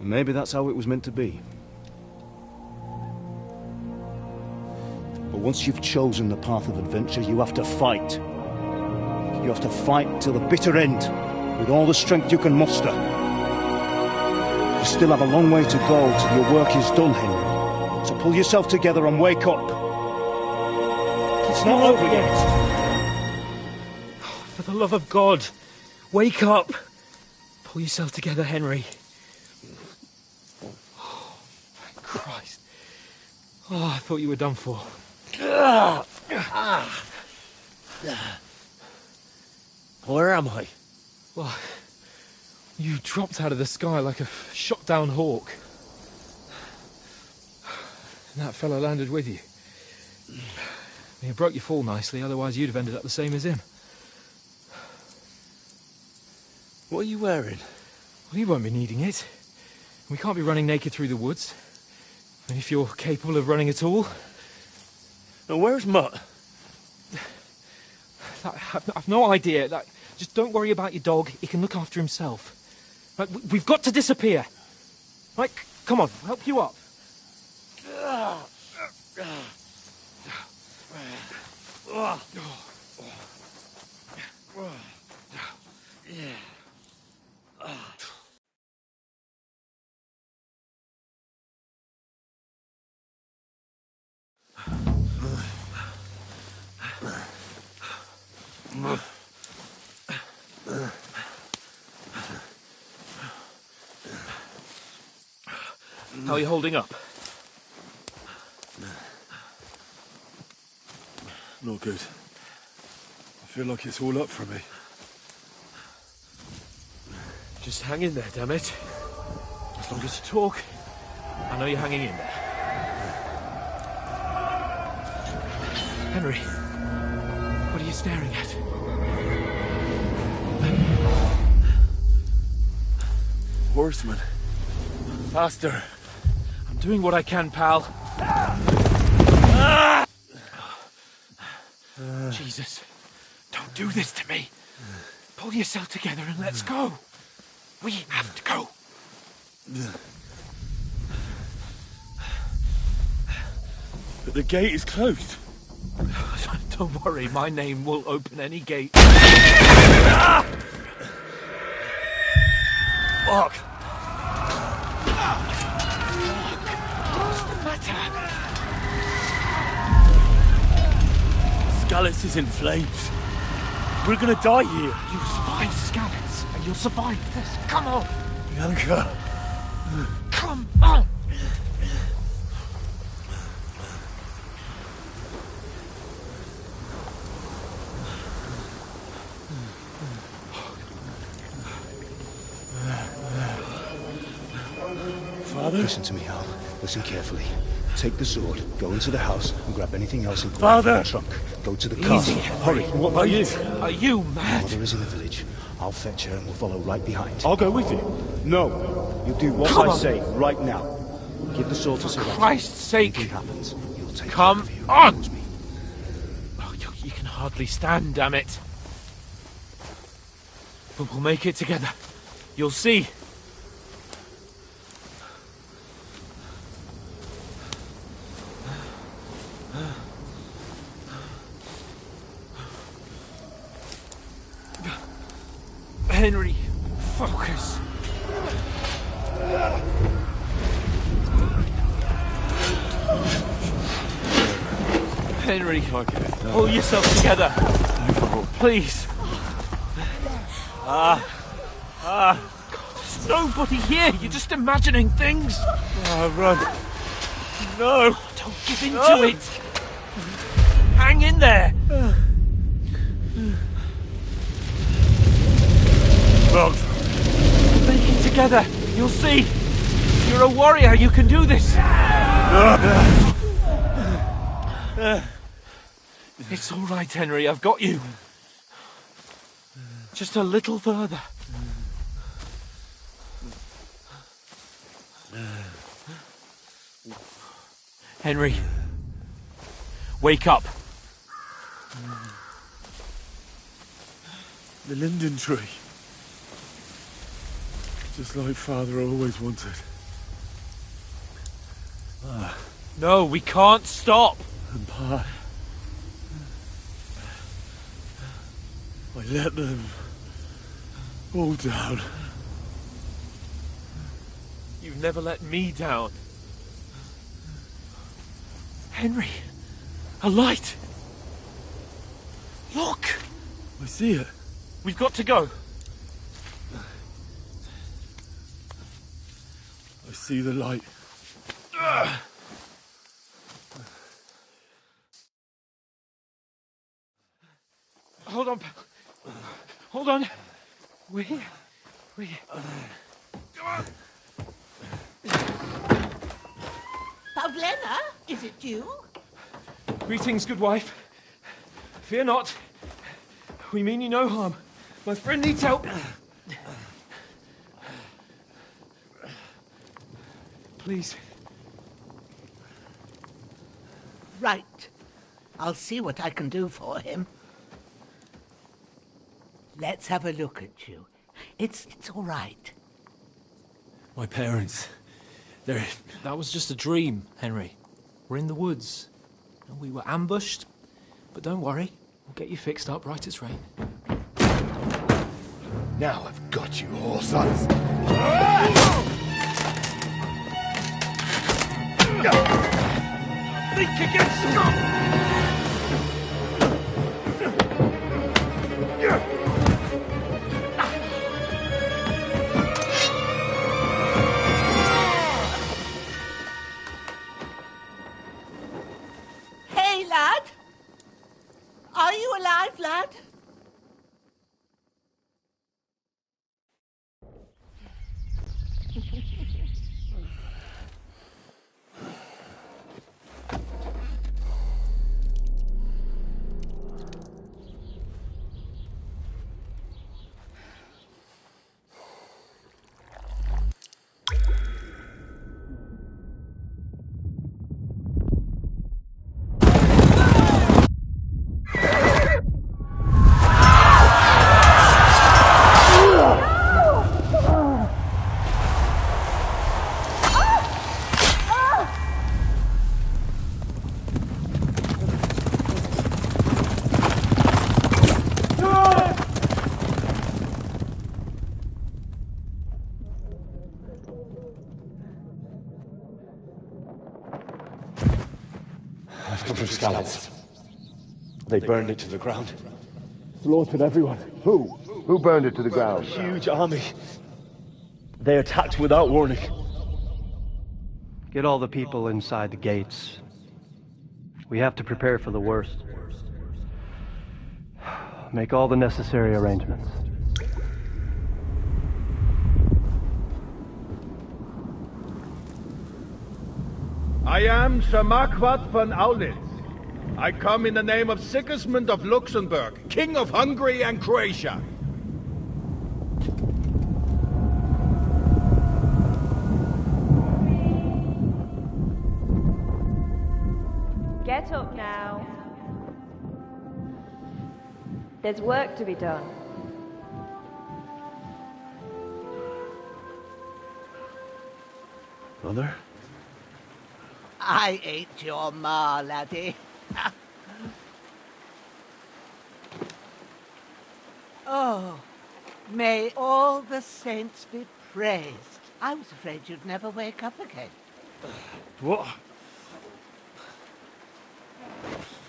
And maybe that's how it was meant to be. But once you've chosen the path of adventure, you have to fight. You have to fight till the bitter end, with all the strength you can muster. You still have a long way to go till your work is done, Henry. So pull yourself together and wake up. It's not over yet. For the love of God, wake up! Pull yourself together, Henry. Oh, thank Christ. Oh, I thought you were done for. Where am I? Well, you dropped out of the sky like a shot-down hawk. And that fella landed with you. You broke your fall nicely, otherwise you'd have ended up the same as him. What are you wearing? Well, you won't be needing it. We can't be running naked through the woods. And if you're capable of running at all. Now, where's Mutt? I've no idea. Just don't worry about your dog. He can look after himself. We've got to disappear. Right, come on, I'll help you up. How are you holding up? Not good. I feel like it's all up for me. Just hang in there, damn it. As long as you talk, I know you're hanging in there. Henry, what are you staring at? horsemen. Faster. I'm doing what I can, pal. Jesus, don't do this to me. Pull yourself together and let's go. We have to go. But the gate is closed. Don't worry, my name will open any gate. Fuck! What's the matter? Scallis is in flames. We're gonna die here. You survived Scallis, and you'll survive this. Come on! Bianca! Come on! Father? Listen to me, Hal. Listen carefully. Take the sword, go into the house, and grab anything else in Father! the trunk. Go to the car. Easy. Hurry. What about you? Are you mad? Mother is in the village. I'll fetch her and we'll follow right behind. I'll go with you. No. You do what Come I on. say right now. Give the sword to For Sir Christ's sake. Anything happens, you'll take Come care of you. on. Knows me. Oh, you can hardly stand, damn it. But we'll make it together. You'll see. Henry, focus. Henry, pull yourself together. Please. There's nobody here. You're just imagining things. Run. No! Don't give in to it. Hang in there. Run. We'll make it together. You'll see. You're a warrior. You can do this. It's all right, Henry. I've got you. Just a little further. Henry, wake up. The linden tree. Just like Father always wanted. No, we can't stop. And Pa... I let them all down. You've never let me down. Henry, a light. Look. I see it. We've got to go. I see the light. Hold on, pal. Hold on. We're here. We're here. Come on. Pavlena, is it you? Greetings, good wife. Fear not. We mean you no harm. My friend needs help. Please. Right. I'll see what I can do for him. Let's have a look at you. It's all right. My parents... They're... That was just a dream, Henry. We're in the woods. We were ambushed, but don't worry. We'll get you fixed up right as rain. Now I've got you all, sons. Think again, Scott! Hey, lad! Are you alive, lad? from Scallops. They burned it to the ground. Slaughtered everyone. Who? Who burned it to the ground? Huge army. They attacked without warning. Get all the people inside the gates. We have to prepare for the worst. Make all the necessary arrangements. I am Sir Marquardt von Aulitz. I come in the name of Sigismund of Luxembourg, King of Hungary and Croatia. Get up now. There's work to be done. Mother? I ain't your ma, laddie. Oh, may all the saints be praised. I was afraid you'd never wake up again. What?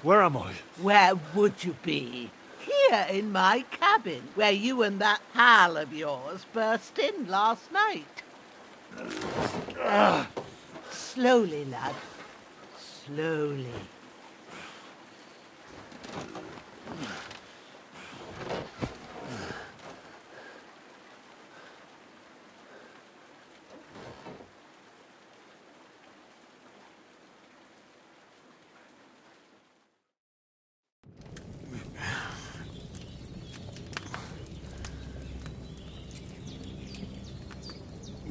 Where am I? Where would you be? Here in my cabin, where you and that pal of yours burst in last night. Slowly, lad. Slowly.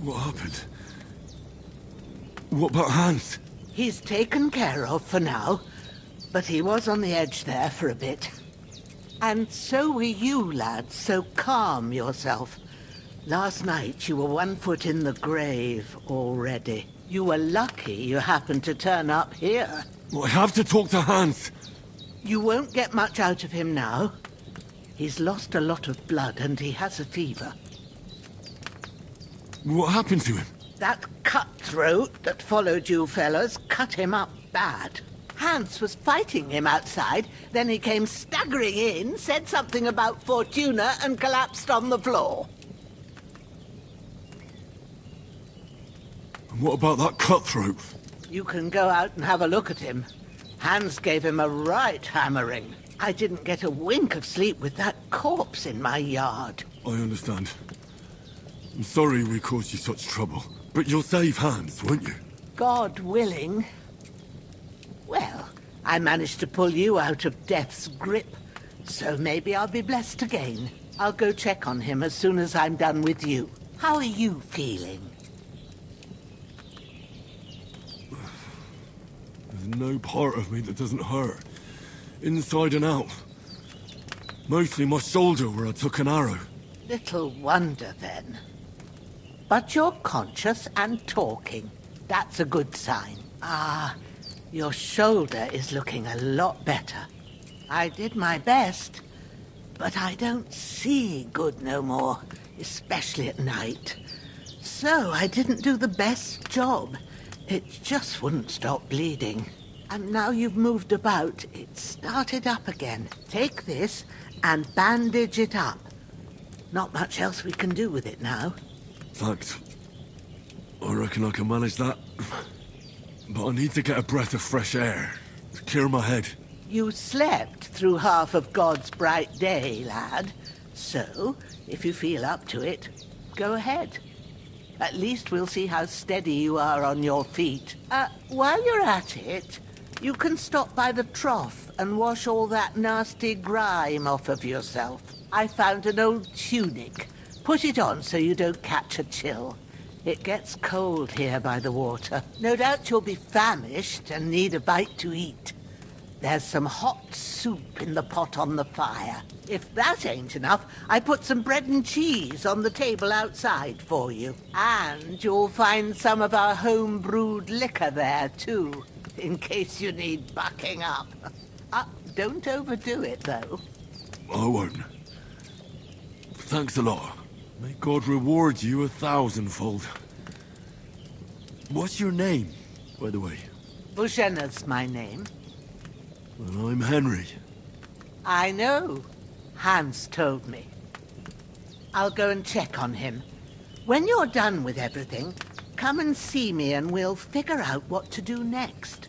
What happened? What about Hans? He's taken care of for now, but he was on the edge there for a bit. And so were you, lad, so calm yourself. Last night you were 1 foot in the grave already. You were lucky you happened to turn up here. Well, I have to talk to Hans. You won't get much out of him now. He's lost a lot of blood and he has a fever. What happened to him? That cutthroat that followed you fellas cut him up bad. Hans was fighting him outside, then he came staggering in, said something about Fortuna and collapsed on the floor. And what about that cutthroat? You can go out and have a look at him. Hans gave him a right hammering. I didn't get a wink of sleep with that corpse in my yard. I understand. I'm sorry we caused you such trouble. But you'll save Hans, won't you? God willing. Well, I managed to pull you out of death's grip, so maybe I'll be blessed again. I'll go check on him as soon as I'm done with you. How are you feeling? There's no part of me that doesn't hurt. Inside and out. Mostly my shoulder where I took an arrow. Little wonder, then. But you're conscious and talking. That's a good sign. Ah, your shoulder is looking a lot better. I did my best, but I don't see good no more, especially at night. So I didn't do the best job. It just wouldn't stop bleeding. And now you've moved about, it started up again. Take this and bandage it up. Not much else we can do with it now. Thanks. I reckon I can manage that. But I need to get a breath of fresh air to clear my head. You slept through half of God's bright day, lad. So, if you feel up to it, go ahead. At least we'll see how steady you are on your feet. While you're at it, you can stop by the trough and wash all that nasty grime off of yourself. I found an old tunic. Put it on so you don't catch a chill. It gets cold here by the water. No doubt you'll be famished and need a bite to eat. There's some hot soup in the pot on the fire. If that ain't enough, I put some bread and cheese on the table outside for you. And you'll find some of our home-brewed liquor there, too, in case you need bucking up. Don't overdo it, though. I won't. Thanks a lot. May God reward you 1,000-fold. What's your name, by the way? Bushena's my name. And I'm Henry. I know. Hans told me. I'll go and check on him. When you're done with everything, come and see me and we'll figure out what to do next.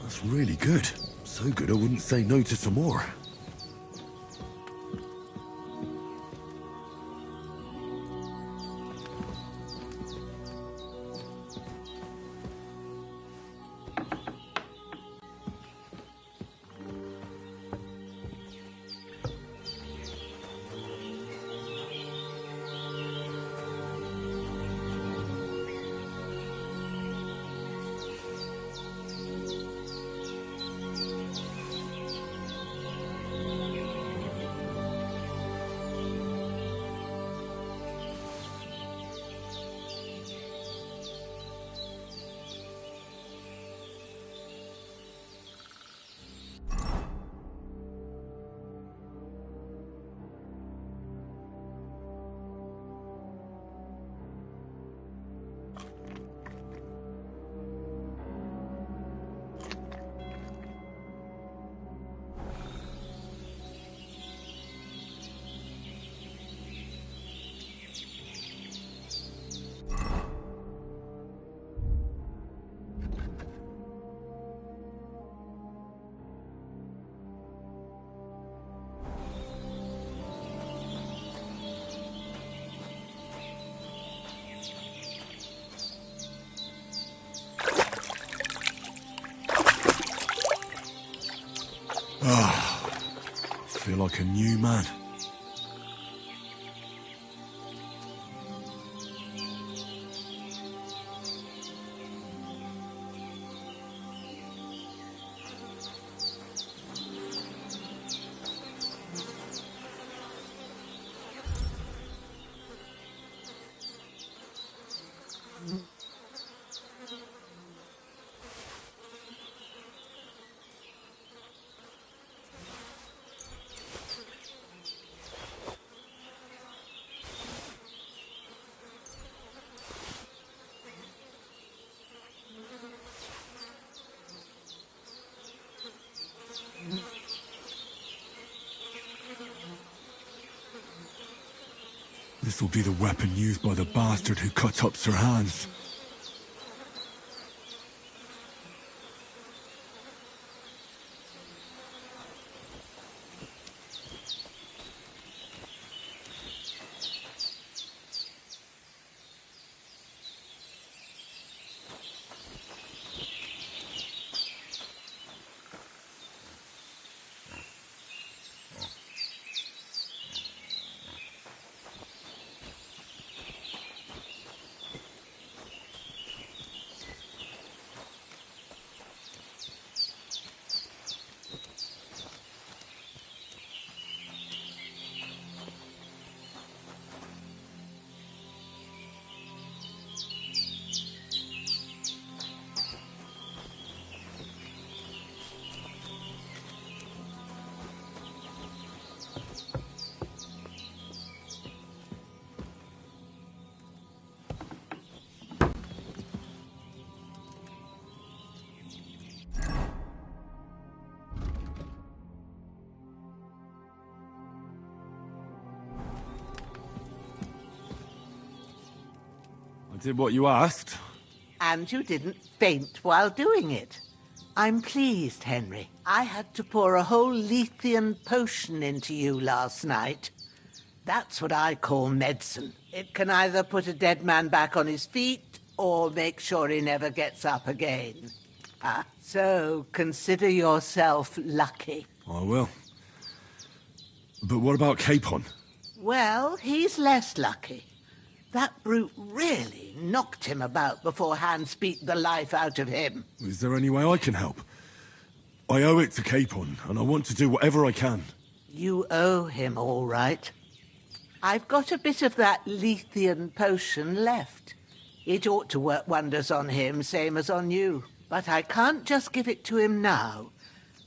That's really good. So good I wouldn't say no to some more. like a new man. This will be the weapon used by the bastard who cut up Sir Hans. I did what you asked. And you didn't faint while doing it. I'm pleased, Henry. I had to pour a whole Lethean potion into you last night. That's what I call medicine. It can either put a dead man back on his feet or make sure he never gets up again. So consider yourself lucky. I will. But what about Capon? Well, he's less lucky. That brute really knocked him about before Hans beat the life out of him. Is there any way I can help? I owe it to Capon, and I want to do whatever I can. You owe him, all right. I've got a bit of that Lethean potion left. It ought to work wonders on him, same as on you. But I can't just give it to him now.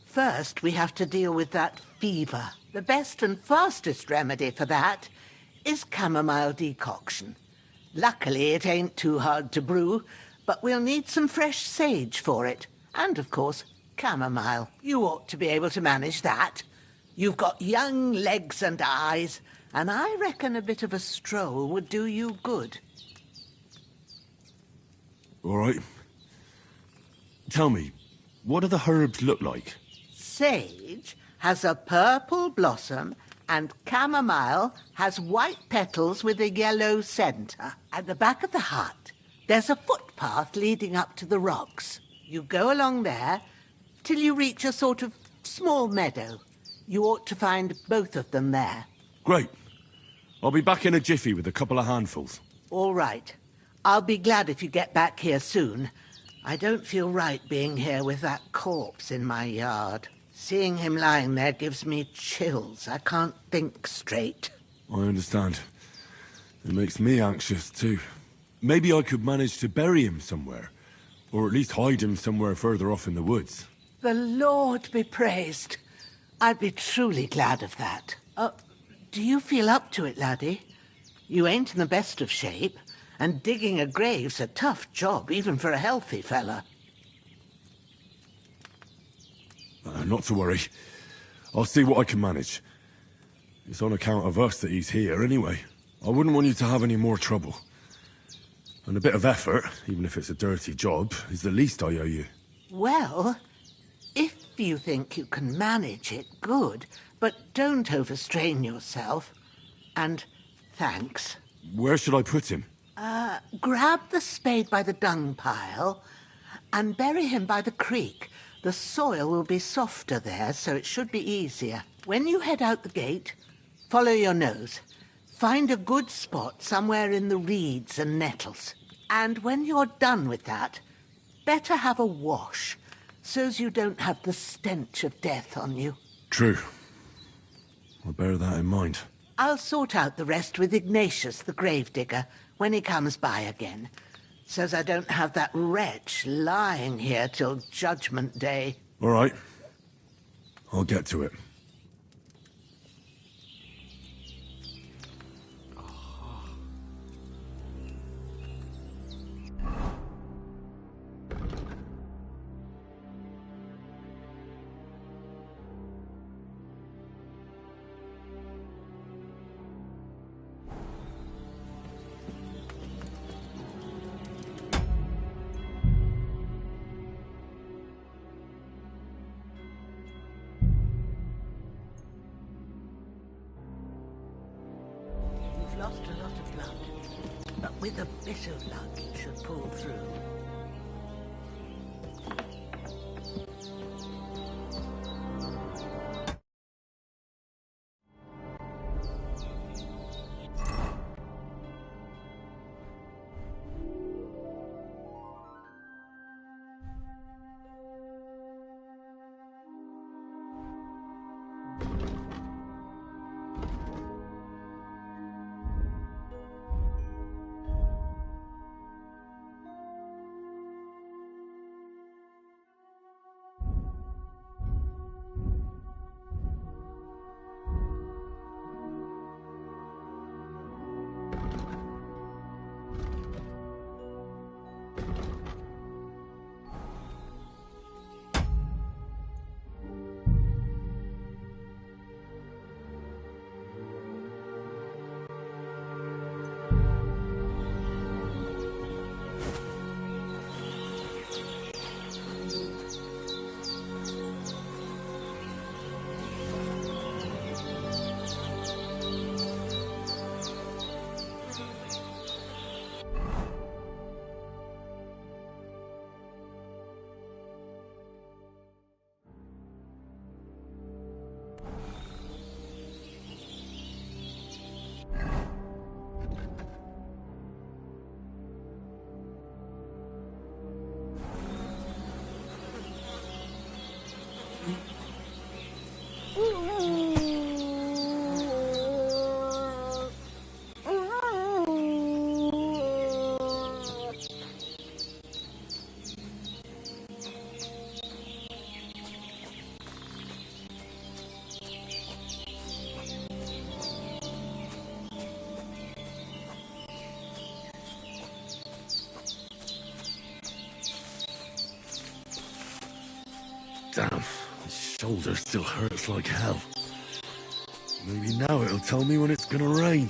First, we have to deal with that fever. The best and fastest remedy for that is chamomile decoction. Luckily, it ain't too hard to brew, but we'll need some fresh sage for it. And, of course, chamomile. You ought to be able to manage that. You've got young legs and eyes, and I reckon a bit of a stroll would do you good. All right. Tell me, what do the herbs look like? Sage has a purple blossom, and chamomile has white petals with a yellow centre. At the back of the hut, there's a footpath leading up to the rocks. You go along there till you reach a sort of small meadow. You ought to find both of them there. Great. I'll be back in a jiffy with a couple of handfuls. All right. I'll be glad if you get back here soon. I don't feel right being here with that corpse in my yard. Seeing him lying there gives me chills. I can't think straight. I understand. It makes me anxious, too. Maybe I could manage to bury him somewhere. Or at least hide him somewhere further off in the woods. The Lord be praised. I'd be truly glad of that. Do you feel up to it, laddie? You ain't in the best of shape, and digging a grave's a tough job, even for a healthy fella. Not to worry. I'll see what I can manage. It's on account of us that he's here, anyway. I wouldn't want you to have any more trouble. And a bit of effort, even if it's a dirty job, is the least I owe you. Well, if you think you can manage it, good. But don't overstrain yourself. And thanks. Where should I put him? Grab the spade by the dung pile and bury him by the creek. The soil will be softer there, so it should be easier. When you head out the gate, follow your nose. Find a good spot somewhere in the reeds and nettles. And when you're done with that, better have a wash, so's you don't have the stench of death on you. True. I'll bear that in mind. I'll sort out the rest with Ignatius, the gravedigger, when he comes by again, so's I don't have that wretch lying here till Judgment Day. All right. I'll get to it. You've lost a lot of blood, but with a bit of luck you should pull through. Damn, my shoulder still hurts like hell. Maybe now it'll tell me when it's gonna rain.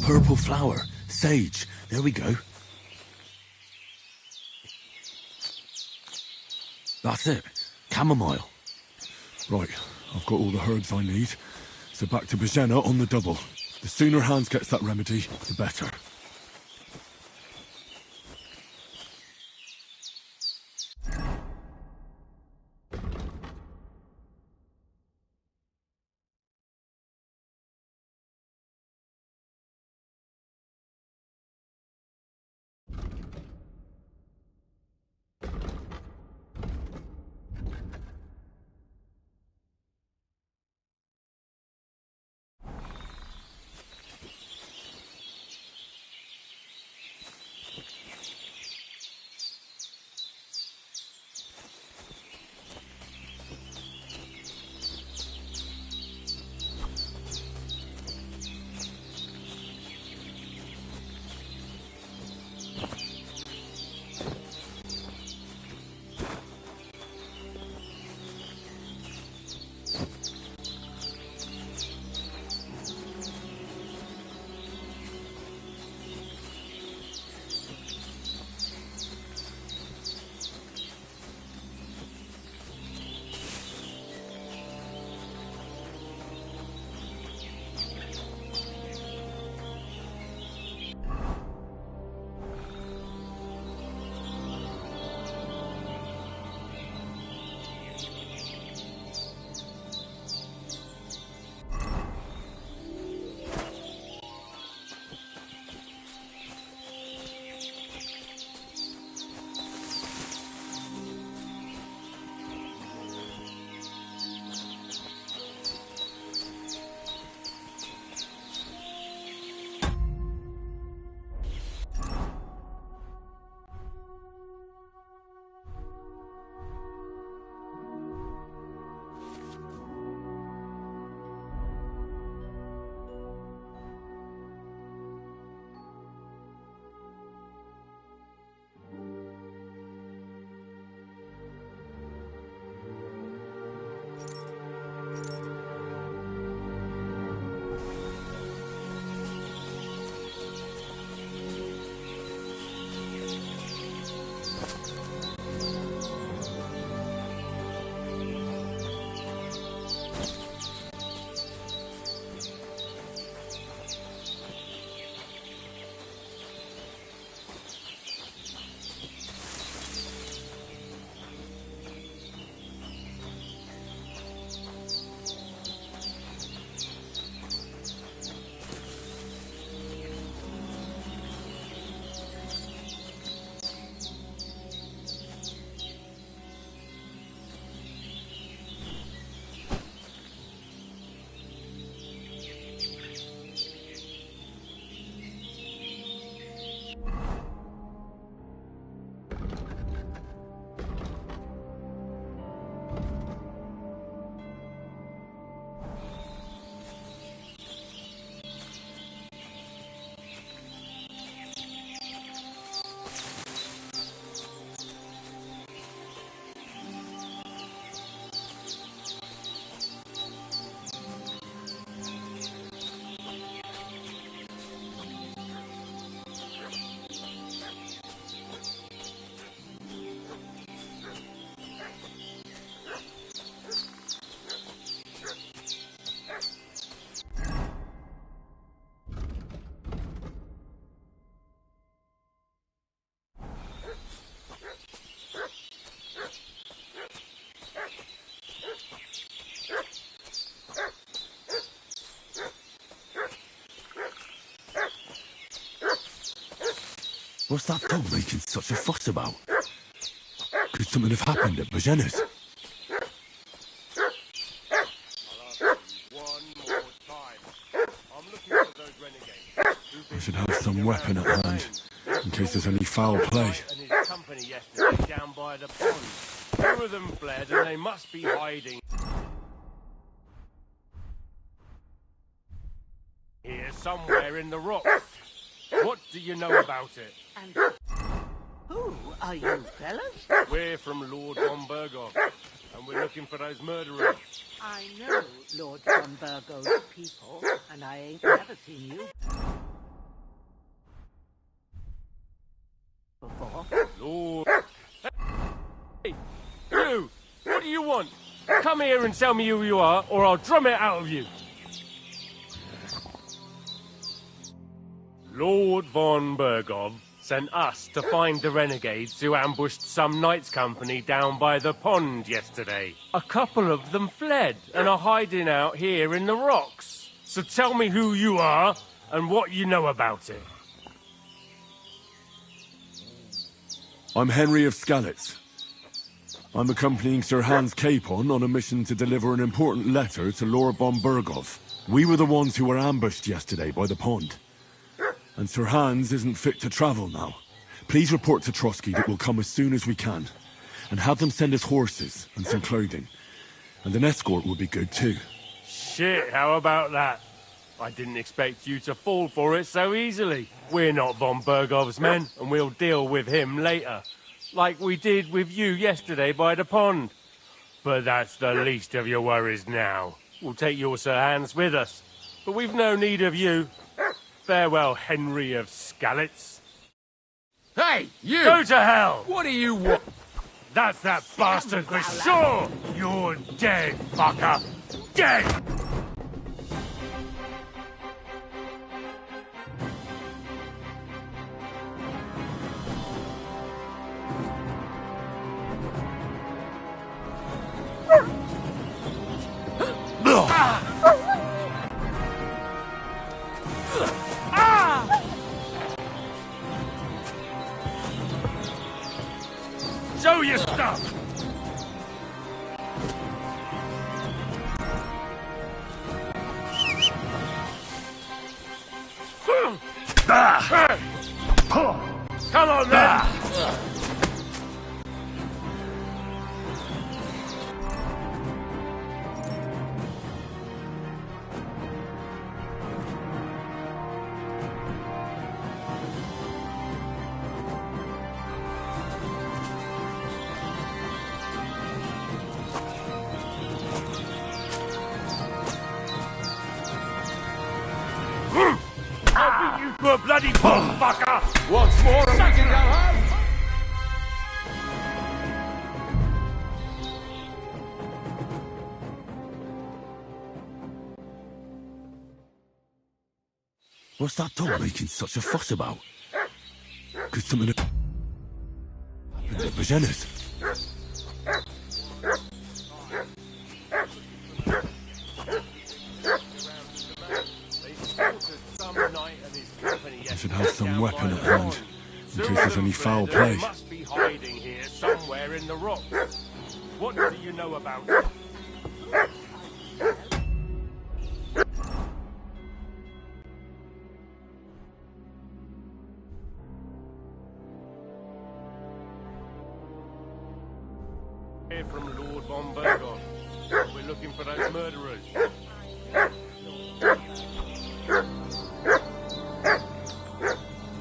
purple flower. Sage. There we go. That's it. Chamomile. Right, I've got all the herbs I need. So back to Bajena on the double. The sooner Hans gets that remedy, the better. What's that dog making such a fuss about? Could something have happened at Bajena's? I should have some weapon at hand, in case there's any foul play. And his company yesterday down by the pond. Two of them fled and they must be hiding here somewhere in the rocks. What do you know about it? And who are you, fellas? We're from Lord von Burgos, and we're looking for those murderers. I know Lord von Burgo's people, and I ain't never seen you. You! What do you want? Come here and tell me who you are, or I'll drum it out of you. Lord von Bergov sent us to find the renegades who ambushed some knights' company down by the pond yesterday. A couple of them fled and are hiding out here in the rocks. So tell me who you are and what you know about it. I'm Henry of Skalitz. I'm accompanying Sir Hans Capon on a mission to deliver an important letter to Lord von Bergov. We were the ones who were ambushed yesterday by the pond. And Sir Hans isn't fit to travel now. Please report to Trotsky that we'll come as soon as we can. And have them send us horses and some clothing. And an escort would be good too. Shit, how about that? I didn't expect you to fall for it so easily. We're not von Bergov's men, and we'll deal with him later. Like we did with you yesterday by the pond. But that's the least of your worries now. We'll take your Sir Hans with us. But we've no need of you. Farewell, Henry of Skalitz. Hey, you! Go to hell! What do you want? That's that bastard for sure! You're dead, fucker! Dead! Show your stuff! Come on then! I'll beat you to a bloody pulp, fucker! Once more and we can go home! What's that dog making such a fuss about? Could something have happened at Bajena's? I should have some weapon at hand, in case there's any foul play. They must be hiding here somewhere in the rocks. What do you know about it? Here from Lord von Bergov. We're looking for those murderers.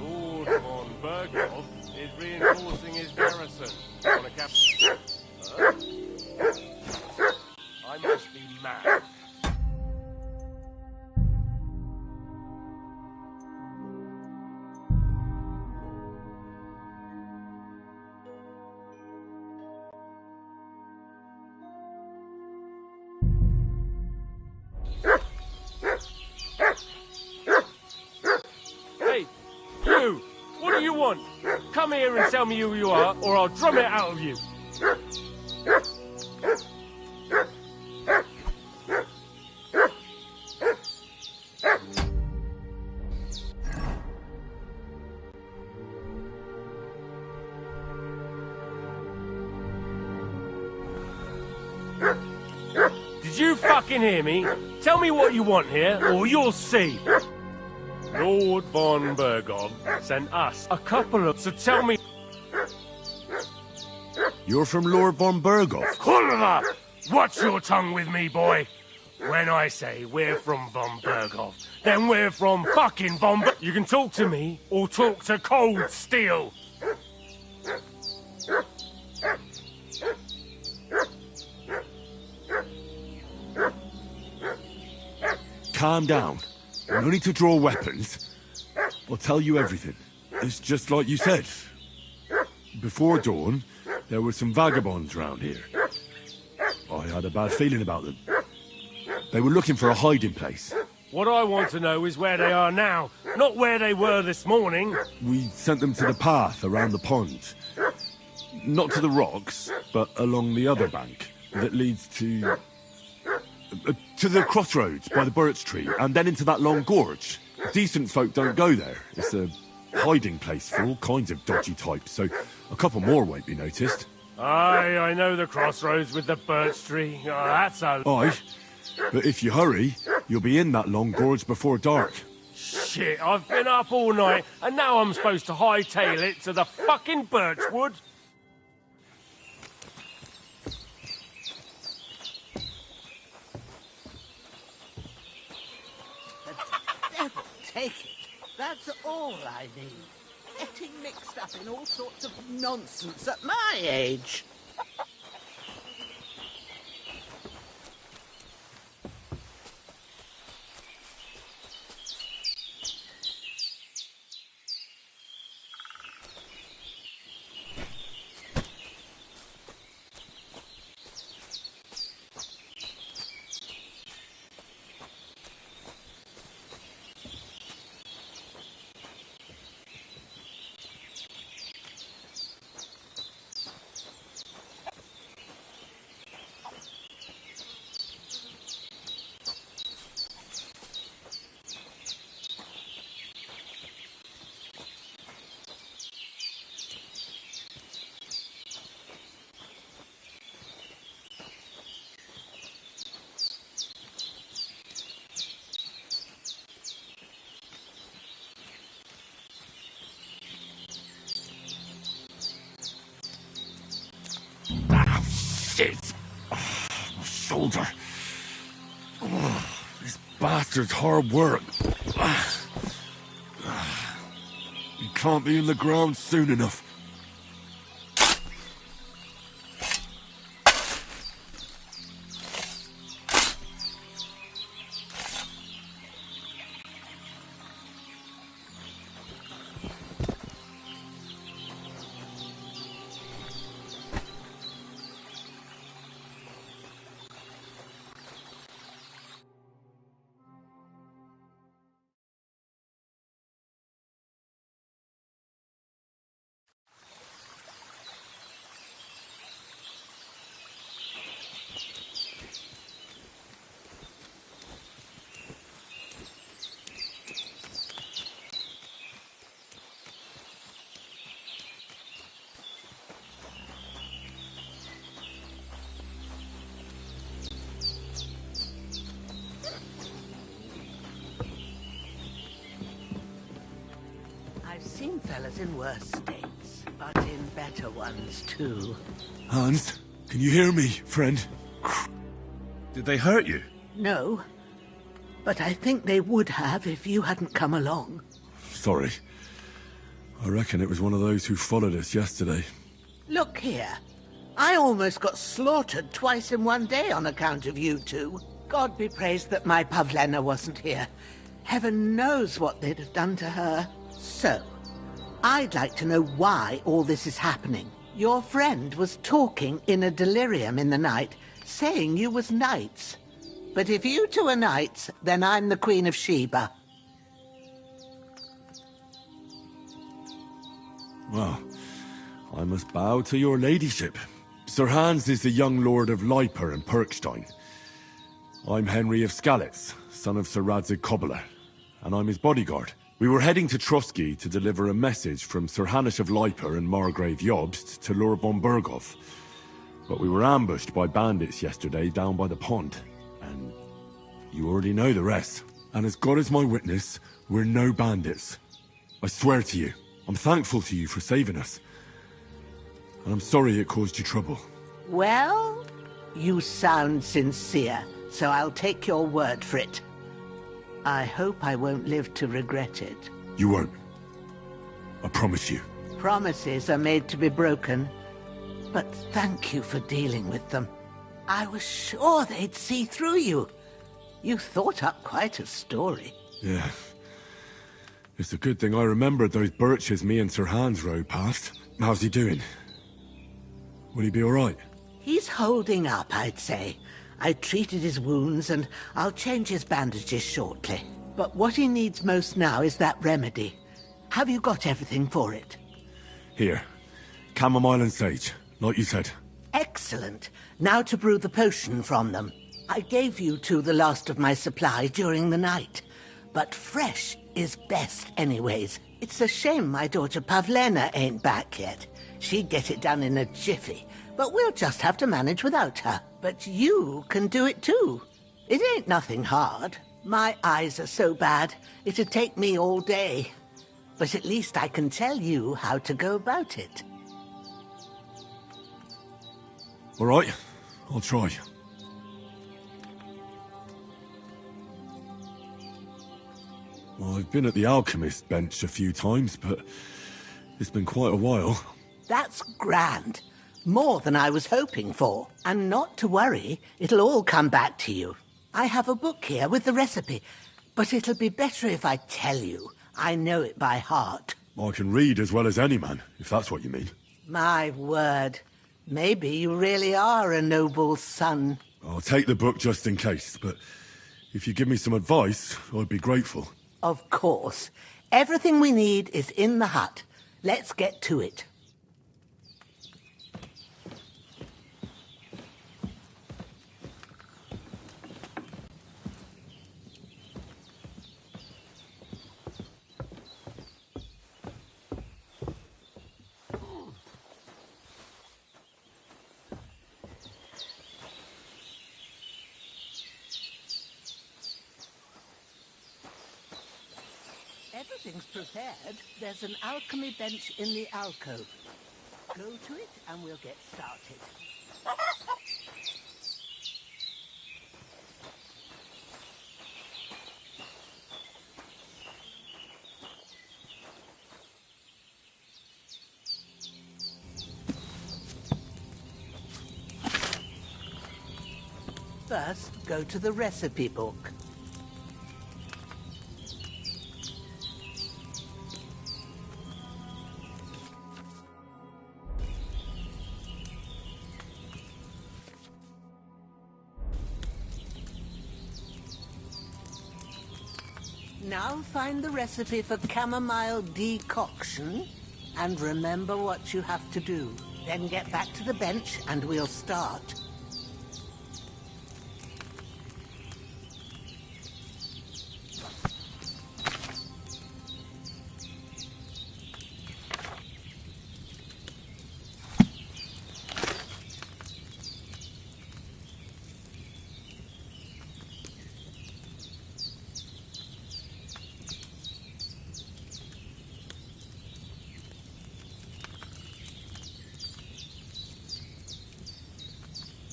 Lord von Bergov is reinforcing his garrison on a cap. Huh? I must be mad. Hey, you! What do you want? Come here and tell me who you are, or I'll drum it out of you. Did you fucking hear me? Tell me what you want here, or you'll see. Lord von Bergov sent us a couple of... So tell me... You're from Lord von Bergov? Kurva! Watch your tongue with me, boy. When I say we're from von Bergov, then we're from fucking von Bergov. You can talk to me, or talk to cold steel. Calm down. No need to draw weapons. I'll tell you everything. It's just like you said. Before dawn, There were some vagabonds round here. I had a bad feeling about them. They were looking for a hiding place. What I want to know is where they are now, not where they were this morning. We sent them to the path around the pond. Not to the rocks, but along the other bank that leads to the crossroads by the birch tree, and then into that long gorge. Decent folk don't go there. It's a hiding place for all kinds of dodgy types, so a couple more won't be noticed. Aye, I know the crossroads with the birch tree. Oh, that's a... Aye, but if you hurry, you'll be in that long gorge before dark. Shit, I've been up all night, and now I'm supposed to hightail it to the fucking birchwood? Devil take it. That's all I need. Getting mixed up in all sorts of nonsense at my age. Shit! My shoulder. This bastard's hard work. He can't be in the ground soon enough. I've seen fellas in worse states, but in better ones too. Hans, can you hear me, friend? Did they hurt you? No, but I think they would have if you hadn't come along. Sorry. I reckon it was one of those who followed us yesterday. Look here. I almost got slaughtered twice in one day on account of you two. God be praised that my Pavlena wasn't here. Heaven knows what they'd have done to her. So, I'd like to know why all this is happening. Your friend was talking in a delirium in the night, saying you was knights. But if you two are knights, then I'm the Queen of Sheba. Well, I must bow to your ladyship. Sir Hans is the young lord of Leiper and Perkstein. I'm Henry of Skalitz, son of Sir Radzig Cobbler, and I'm his bodyguard. We were heading to Trotsky to deliver a message from Sir Hanush of Leiper and Margrave Jobst to Lord von Berghoff. But we were ambushed by bandits yesterday down by the pond, and you already know the rest. And as God is my witness, we're no bandits. I swear to you, I'm thankful to you for saving us. And I'm sorry it caused you trouble. Well, you sound sincere, so I'll take your word for it. I hope I won't live to regret it. You won't. I promise you. Promises are made to be broken, but thank you for dealing with them. I was sure they'd see through you. You thought up quite a story. Yeah. It's a good thing I remembered those birches me and Sir Hans rode past. How's he doing? Will he be all right? He's holding up, I'd say. I treated his wounds and I'll change his bandages shortly. But what he needs most now is that remedy. Have you got everything for it? Here. Chamomile and sage, like you said. Excellent. Now to brew the potion from them. I gave you two the last of my supply during the night. But fresh is best anyways. It's a shame my daughter Pavlena ain't back yet. She'd get it done in a jiffy. But we'll just have to manage without her. But you can do it too. It ain't nothing hard. My eyes are so bad, it'd take me all day. But at least I can tell you how to go about it. All right, I'll try. Well, I've been at the alchemist bench a few times, but it's been quite a while. That's grand. More than I was hoping for. And not to worry, it'll all come back to you. I have a book here with the recipe, but it'll be better if I tell you. I know it by heart. I can read as well as any man, if that's what you mean. My word. Maybe you really are a noble son. I'll take the book just in case, but if you give me some advice, I'd be grateful. Of course. Everything we need is in the hut. Let's get to it. Everything's prepared. There's an alchemy bench in the alcove. Go to it and we'll get started. First, go to the recipe book. Now find the recipe for chamomile decoction, and remember what you have to do. Then get back to the bench and we'll start.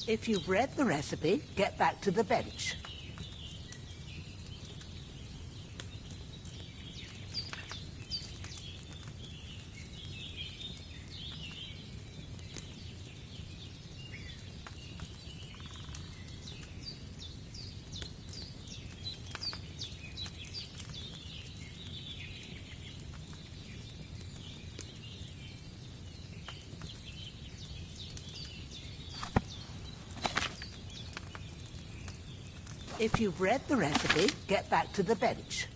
If you've read the recipe, get back to the bench. If you've read the recipe, get back to the bench.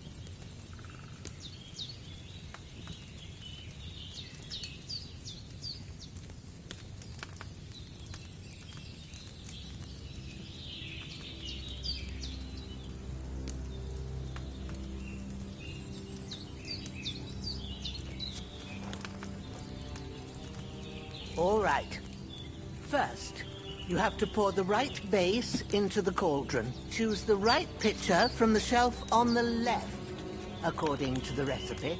All right. First, you have to pour the right base into the cauldron. Choose the right pitcher from the shelf on the left, according to the recipe.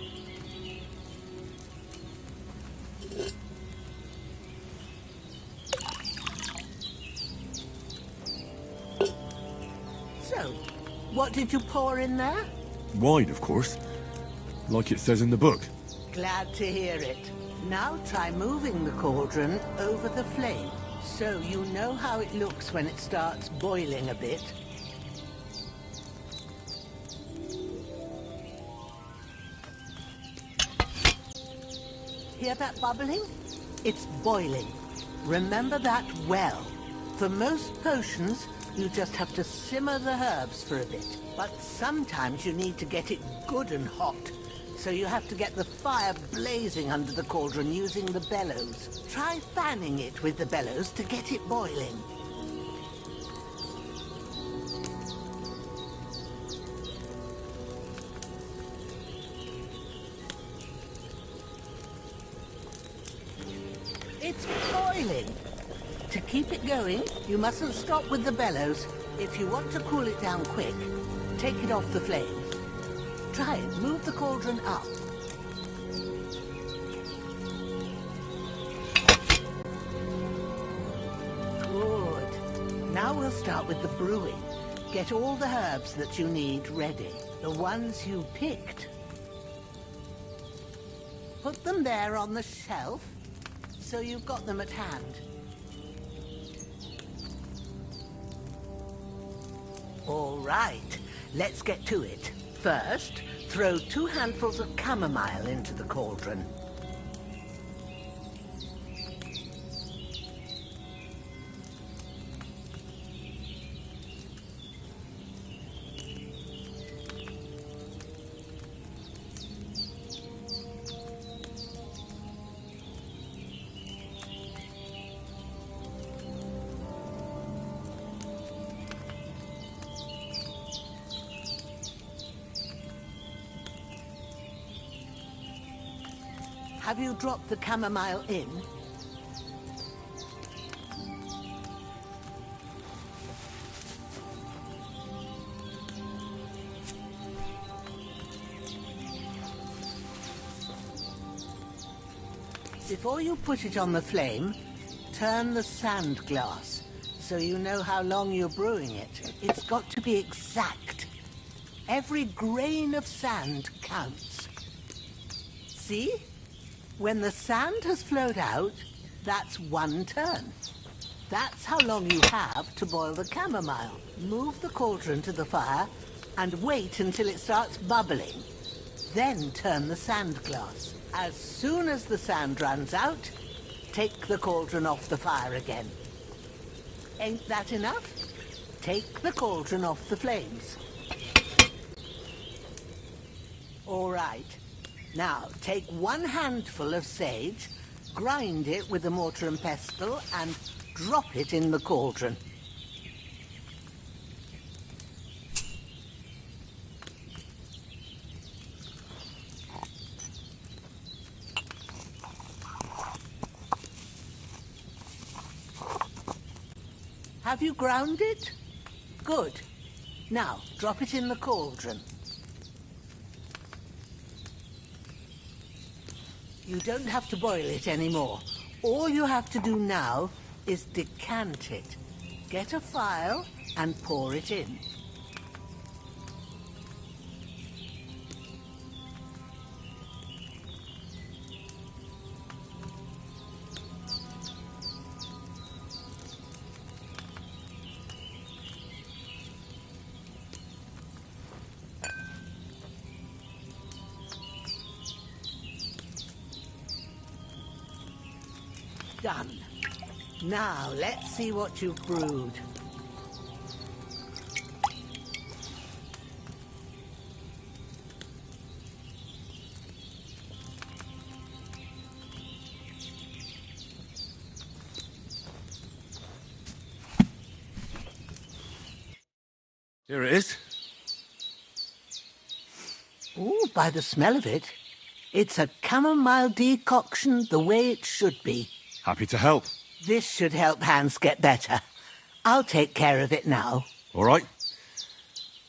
So, what did you pour in there? Wine, of course. Like it says in the book. Glad to hear it. Now try moving the cauldron over the flame, so you know how it looks when it starts boiling a bit. Hear that bubbling? It's boiling. Remember that well. For most potions, you just have to simmer the herbs for a bit. But sometimes you need to get it good and hot. So you have to get the fire blazing under the cauldron using the bellows. Try fanning it with the bellows to get it boiling. It's boiling. To keep it going, you mustn't stop with the bellows. If you want to cool it down quick, take it off the flames. Try it. Move the cauldron up. Good. Now we'll start with the brewing. Get all the herbs that you need ready. The ones you picked. Put them there on the shelf, so you've got them at hand. All right, let's get to it. First, throw 2 handfuls of chamomile into the cauldron. Have you dropped the chamomile in? Before you put it on the flame, turn the sand glass so you know how long you're brewing it. It's got to be exact. Every grain of sand counts. See? When the sand has flowed out, that's 1 turn. That's how long you have to boil the chamomile. Move the cauldron to the fire and wait until it starts bubbling. Then turn the sand glass. As soon as the sand runs out, take the cauldron off the fire again. Ain't that enough? Take the cauldron off the flames. All right. Now, take 1 handful of sage, grind it with a mortar and pestle, and drop it in the cauldron. Have you ground it? Good. Now, drop it in the cauldron. You don't have to boil it anymore. All you have to do now is decant it. Get a phial and pour it in. Done. Now, let's see what you've brewed. Here it is. Ooh, by the smell of it, it's a chamomile decoction the way it should be. Happy to help. This should help Hans get better. I'll take care of it now. All right.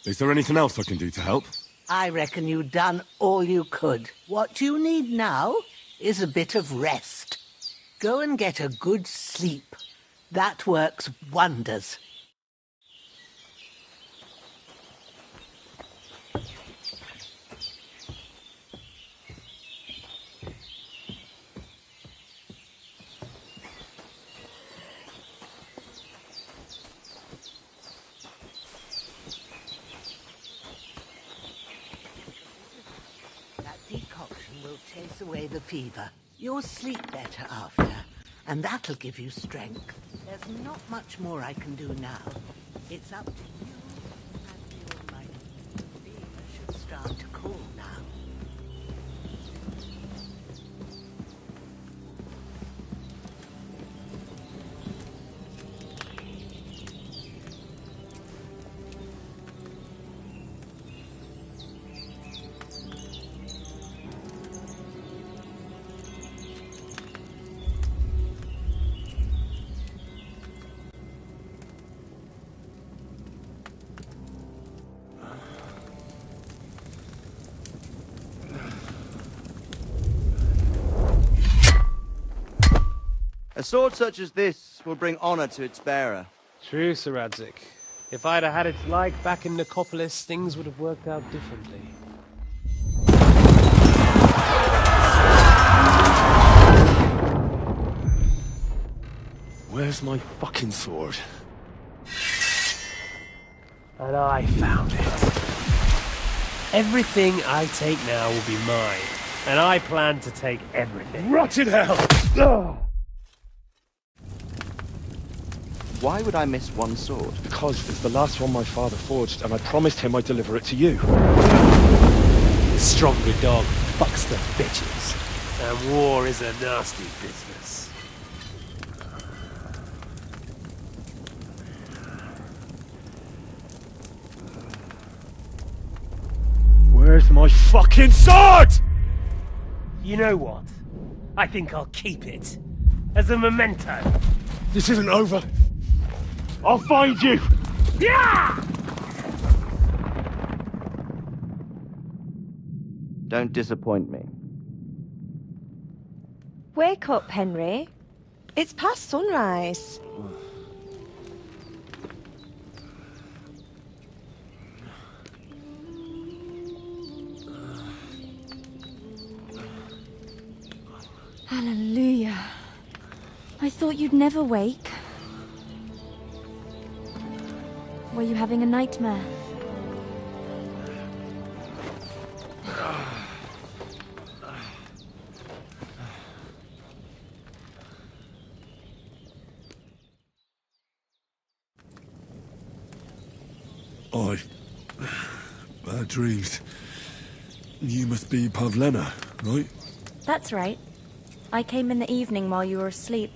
Is there anything else I can do to help? I reckon you've done all you could. What you need now is a bit of rest. Go and get a good sleep. That works wonders. That decoction will chase away the fever. You'll sleep better after. and that'll give you strength. There's not much more I can do now. It's up to you and the Almighty. Things should start to cool now. A sword such as this will bring honor to its bearer. True, Sir Radzik. If I'd have had its like back in Nicopolis, things would have worked out differently. Where's my fucking sword? And I found it. Everything I take now will be mine, and I plan to take everything. Rot in hell! Why would I miss one sword? Because it's the last one my father forged, and I promised him I'd deliver it to you. The stronger dog fucks the bitches, and war is a nasty business. Where's my fucking sword? You know what? I think I'll keep it. As a memento. This isn't over. I'll find you! Yeah! Don't disappoint me. Wake up, Henry. It's past sunrise. Hallelujah. I thought you'd never wake. Were you having a nightmare? Bad dreams. You must be Pavlena, right? That's right. I came in the evening while you were asleep.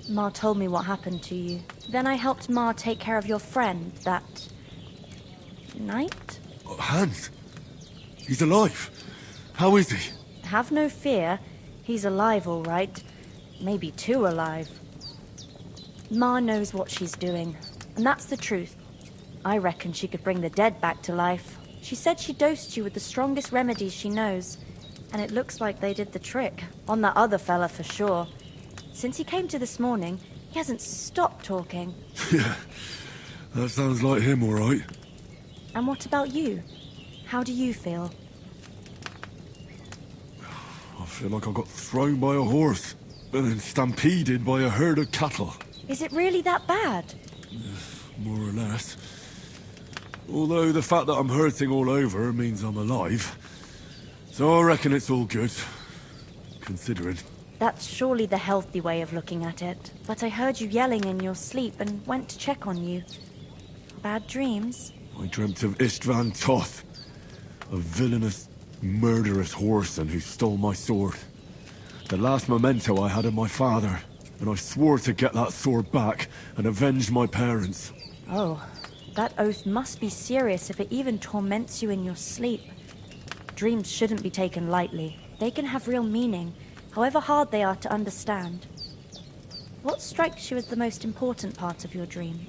Ma told me what happened to you. Then I helped Ma take care of your friend that night? Hans? He's alive. How is he? Have no fear. He's alive, all right. Maybe too alive. Ma knows what she's doing, and that's the truth. I reckon she could bring the dead back to life. She said she dosed you with the strongest remedies she knows, and it looks like they did the trick. On that other fella for sure. Since he came to this morning, he hasn't stopped talking. Yeah, that sounds like him, all right. And what about you? How do you feel? I feel like I got thrown by a horse, and then stampeded by a herd of cattle. Is it really that bad? More or less. Although the fact that I'm hurting all over means I'm alive. So I reckon it's all good. Considering. That's surely the healthy way of looking at it. But I heard you yelling in your sleep and went to check on you. Bad dreams? I dreamt of Istvan Toth, a villainous, murderous whoreson who stole my sword. The last memento I had of my father, and I swore to get that sword back and avenge my parents. Oh, that oath must be serious if it even torments you in your sleep. Dreams shouldn't be taken lightly. They can have real meaning, however hard they are to understand. What strikes you as the most important part of your dream?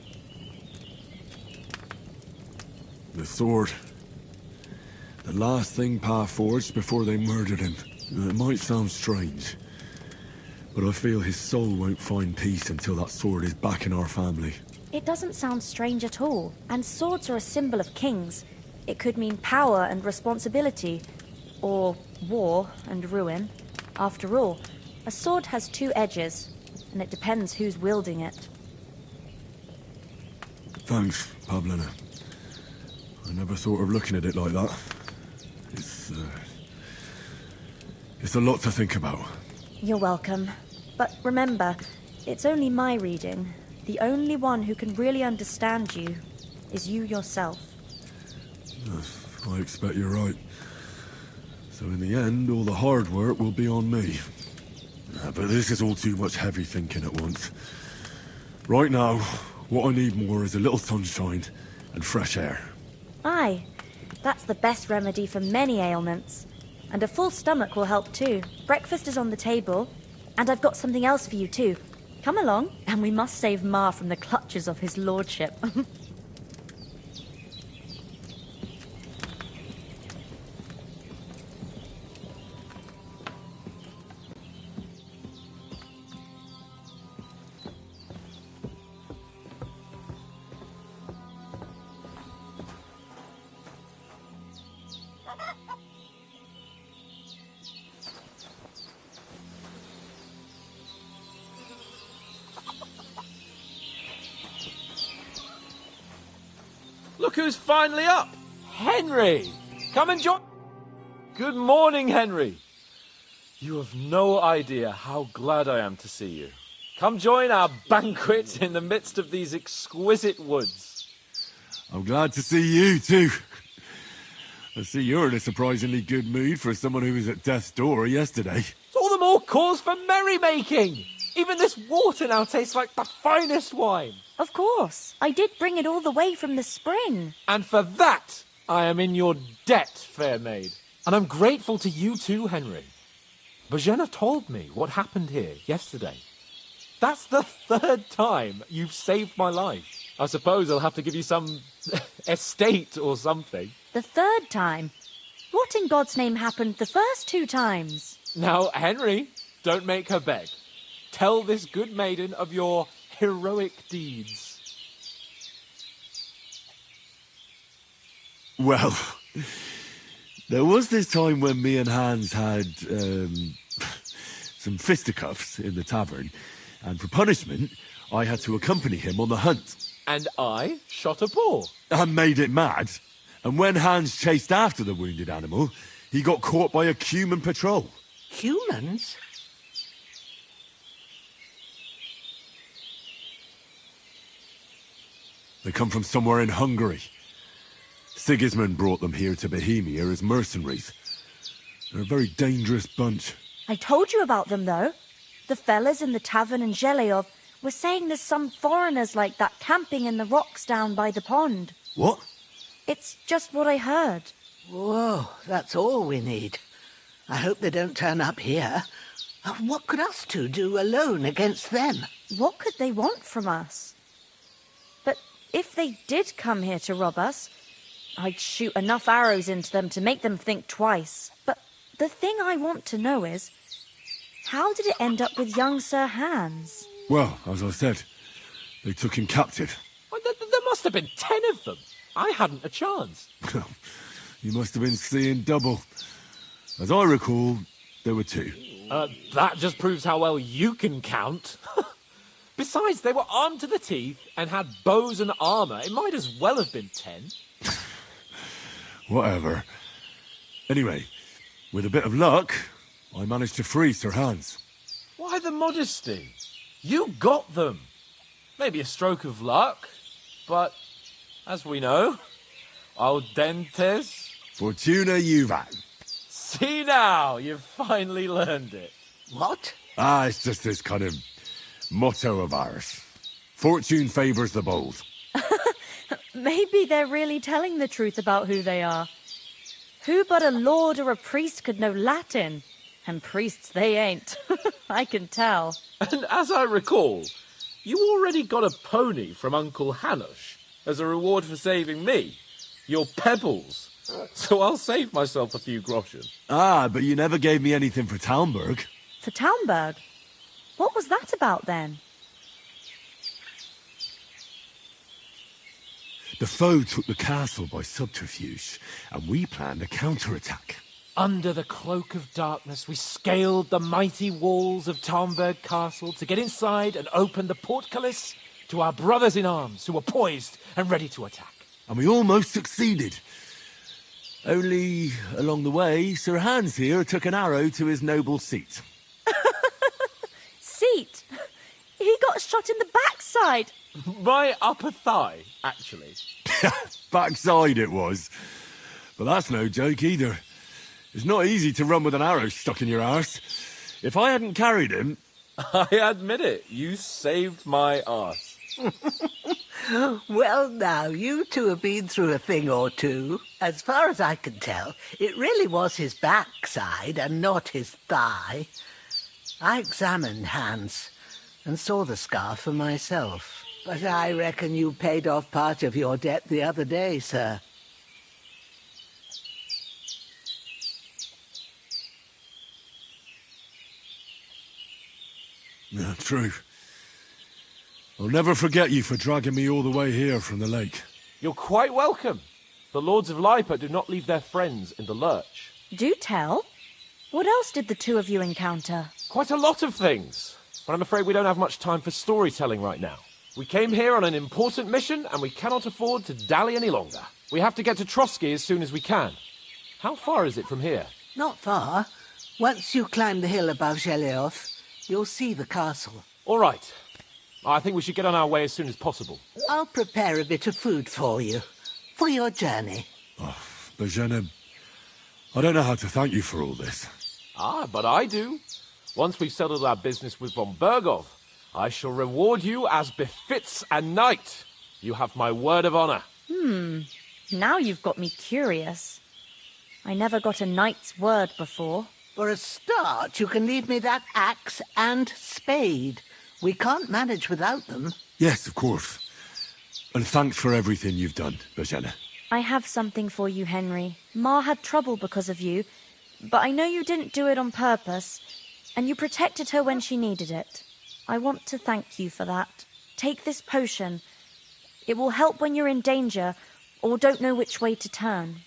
The sword. The last thing Pa forged before they murdered him. It might sound strange, but I feel his soul won't find peace until that sword is back in our family. It doesn't sound strange at all, and swords are a symbol of kings. It could mean power and responsibility, or war and ruin. After all, a sword has two edges, and it depends who's wielding it. Thanks, Pavlena. I never thought of looking at it like that. It's a lot to think about. You're welcome. But remember, it's only my reading. The only one who can really understand you is you yourself. I expect you're right. So in the end, all the hard work will be on me. But this is all too much heavy thinking at once. Right now, what I need more is a little sunshine and fresh air. Aye, that's the best remedy for many ailments. And a full stomach will help too. Breakfast is on the table, and I've got something else for you too. Come along, and we must save Ma from the clutches of his lordship. Look who's finally up! Henry! Come and join... Good morning, Henry. You have no idea how glad I am to see you. Come join our banquet in the midst of these exquisite woods. I'm glad to see you too. I see you're in a surprisingly good mood for someone who was at death's door yesterday. It's all the more cause for merrymaking! Even this water now tastes like the finest wine. Of course. I did bring it all the way from the spring. And for that, I am in your debt, fair maid. And I'm grateful to you too, Henry. Bojena told me what happened here yesterday. That's the third time you've saved my life. I suppose I'll have to give you some estate or something. The third time? What in God's name happened the first 2 times? Now, Henry, don't make her beg. Tell this good maiden of your heroic deeds. Well, there was this time when me and Hans had some fisticuffs in the tavern, and for punishment, I had to accompany him on the hunt. And I shot a boar. And made it mad. And when Hans chased after the wounded animal, he got caught by a human patrol. Humans? They come from somewhere in Hungary. Sigismund brought them here to Bohemia as mercenaries. They're a very dangerous bunch. I told you about them, though. The fellas in the tavern in Zheleov were saying there's some foreigners like that camping in the rocks down by the pond. What? It's just what I heard. Whoa, that's all we need. I hope they don't turn up here. What could us two do alone against them? What could they want from us? But if they did come here to rob us, I'd shoot enough arrows into them to make them think twice. But the thing I want to know is, how did it end up with young Sir Hans? Well, as I said, they took him captive. Well, there must have been 10 of them. I hadn't a chance. You must have been seeing double. As I recall, there were 2. That just proves how well you can count. Besides, they were armed to the teeth and had bows and armour. It might as well have been 10. Whatever. Anyway, with a bit of luck, I managed to free Sir Hans. Why the modesty? You got them. Maybe a stroke of luck, but as we know, audentes... Fortuna juvat. See now, you've finally learned it. What? It's just this kind of motto of ours. Fortune favours the bold. Maybe they're really telling the truth about who they are. Who but a lord or a priest could know Latin? And priests they ain't. I can tell. And as I recall, you already got a pony from Uncle Hanush as a reward for saving me. Your pebbles. So I'll save myself a few groschen. But you never gave me anything for Talmberg. For Talmberg? What was that about then? The foe took the castle by subterfuge, and we planned a counterattack. Under the cloak of darkness, we scaled the mighty walls of Talmberg Castle to get inside and open the portcullis to our brothers in arms who were poised and ready to attack. And we almost succeeded. Only, along the way, Sir Hans here took an arrow to his noble seat. Seat? feet. He got shot in the backside. My upper thigh, actually. Backside it was. But that's no joke either. It's not easy to run with an arrow stuck in your arse. If I hadn't carried him... I admit it, you saved my arse. Well, now, you two have been through a thing or two. As far as I can tell, it really was his backside and not his thigh. I examined Hans and saw the scar for myself. But I reckon you paid off part of your debt the other day, sir. Yeah, true. I'll never forget you for dragging me all the way here from the lake. You're quite welcome. The Lords of Lipa do not leave their friends in the lurch. Do tell. What else did the two of you encounter? Quite a lot of things. But I'm afraid we don't have much time for storytelling right now. We came here on an important mission, and we cannot afford to dally any longer. We have to get to Trotsky as soon as we can. How far is it from here? Not far. Once you climb the hill above Geleoth, you'll see the castle. All right. I think we should get on our way as soon as possible. I'll prepare a bit of food for you, for your journey. Bozhena, I don't know how to thank you for all this. Ah, but I do. Once we've settled our business with von Bergov, I shall reward you as befits a knight. You have my word of honor. Now you've got me curious. I never got a knight's word before. For a start, you can leave me that axe and spade. We can't manage without them. Yes, of course. And thanks for everything you've done, Bozhena. I have something for you, Henry. Ma had trouble because of you, but I know you didn't do it on purpose, and you protected her when she needed it. I want to thank you for that. Take this potion. It will help when you're in danger or don't know which way to turn.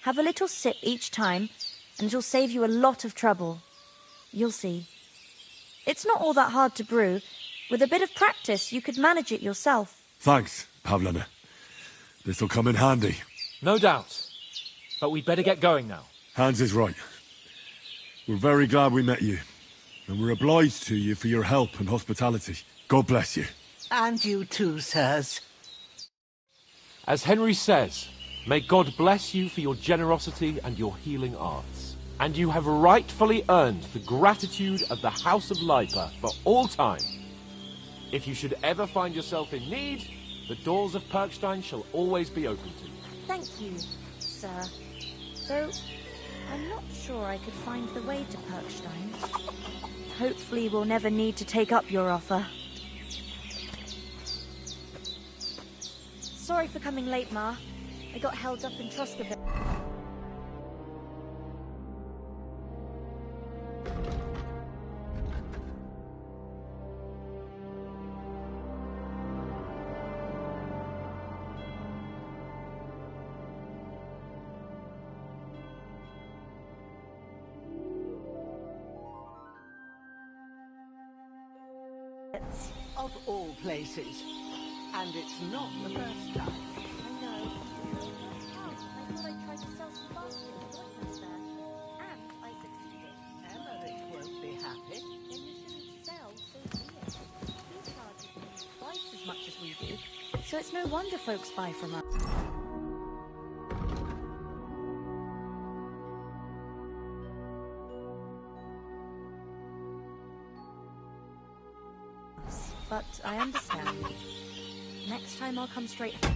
Have a little sip each time, and it'll save you a lot of trouble. You'll see. It's not all that hard to brew. With a bit of practice, you could manage it yourself. Thanks, Pavlana. This'll come in handy. No doubt. But we'd better get going now. Hans is right. We're very glad we met you. And we're obliged to you for your help and hospitality. God bless you. And you too, sirs. As Henry says, may God bless you for your generosity and your healing arts. And you have rightfully earned the gratitude of the House of Lipa for all time. If you should ever find yourself in need, the doors of Perkstein shall always be open to you. Thank you, sir. Though, I'm not sure I could find the way to Perkstein. Hopefully we'll never need to take up your offer. Sorry for coming late, Ma. I got held up in Troskaville. Of all places. And it's not the first time. I know. I thought I'd try to sell some baskets of ointments there. And I succeeded. Emmerich won't be happy. Then you shouldn't sell so dear. He charges me twice as much as we do. So it's no wonder folks buy from us. But I understand. Next time I'll come straight. So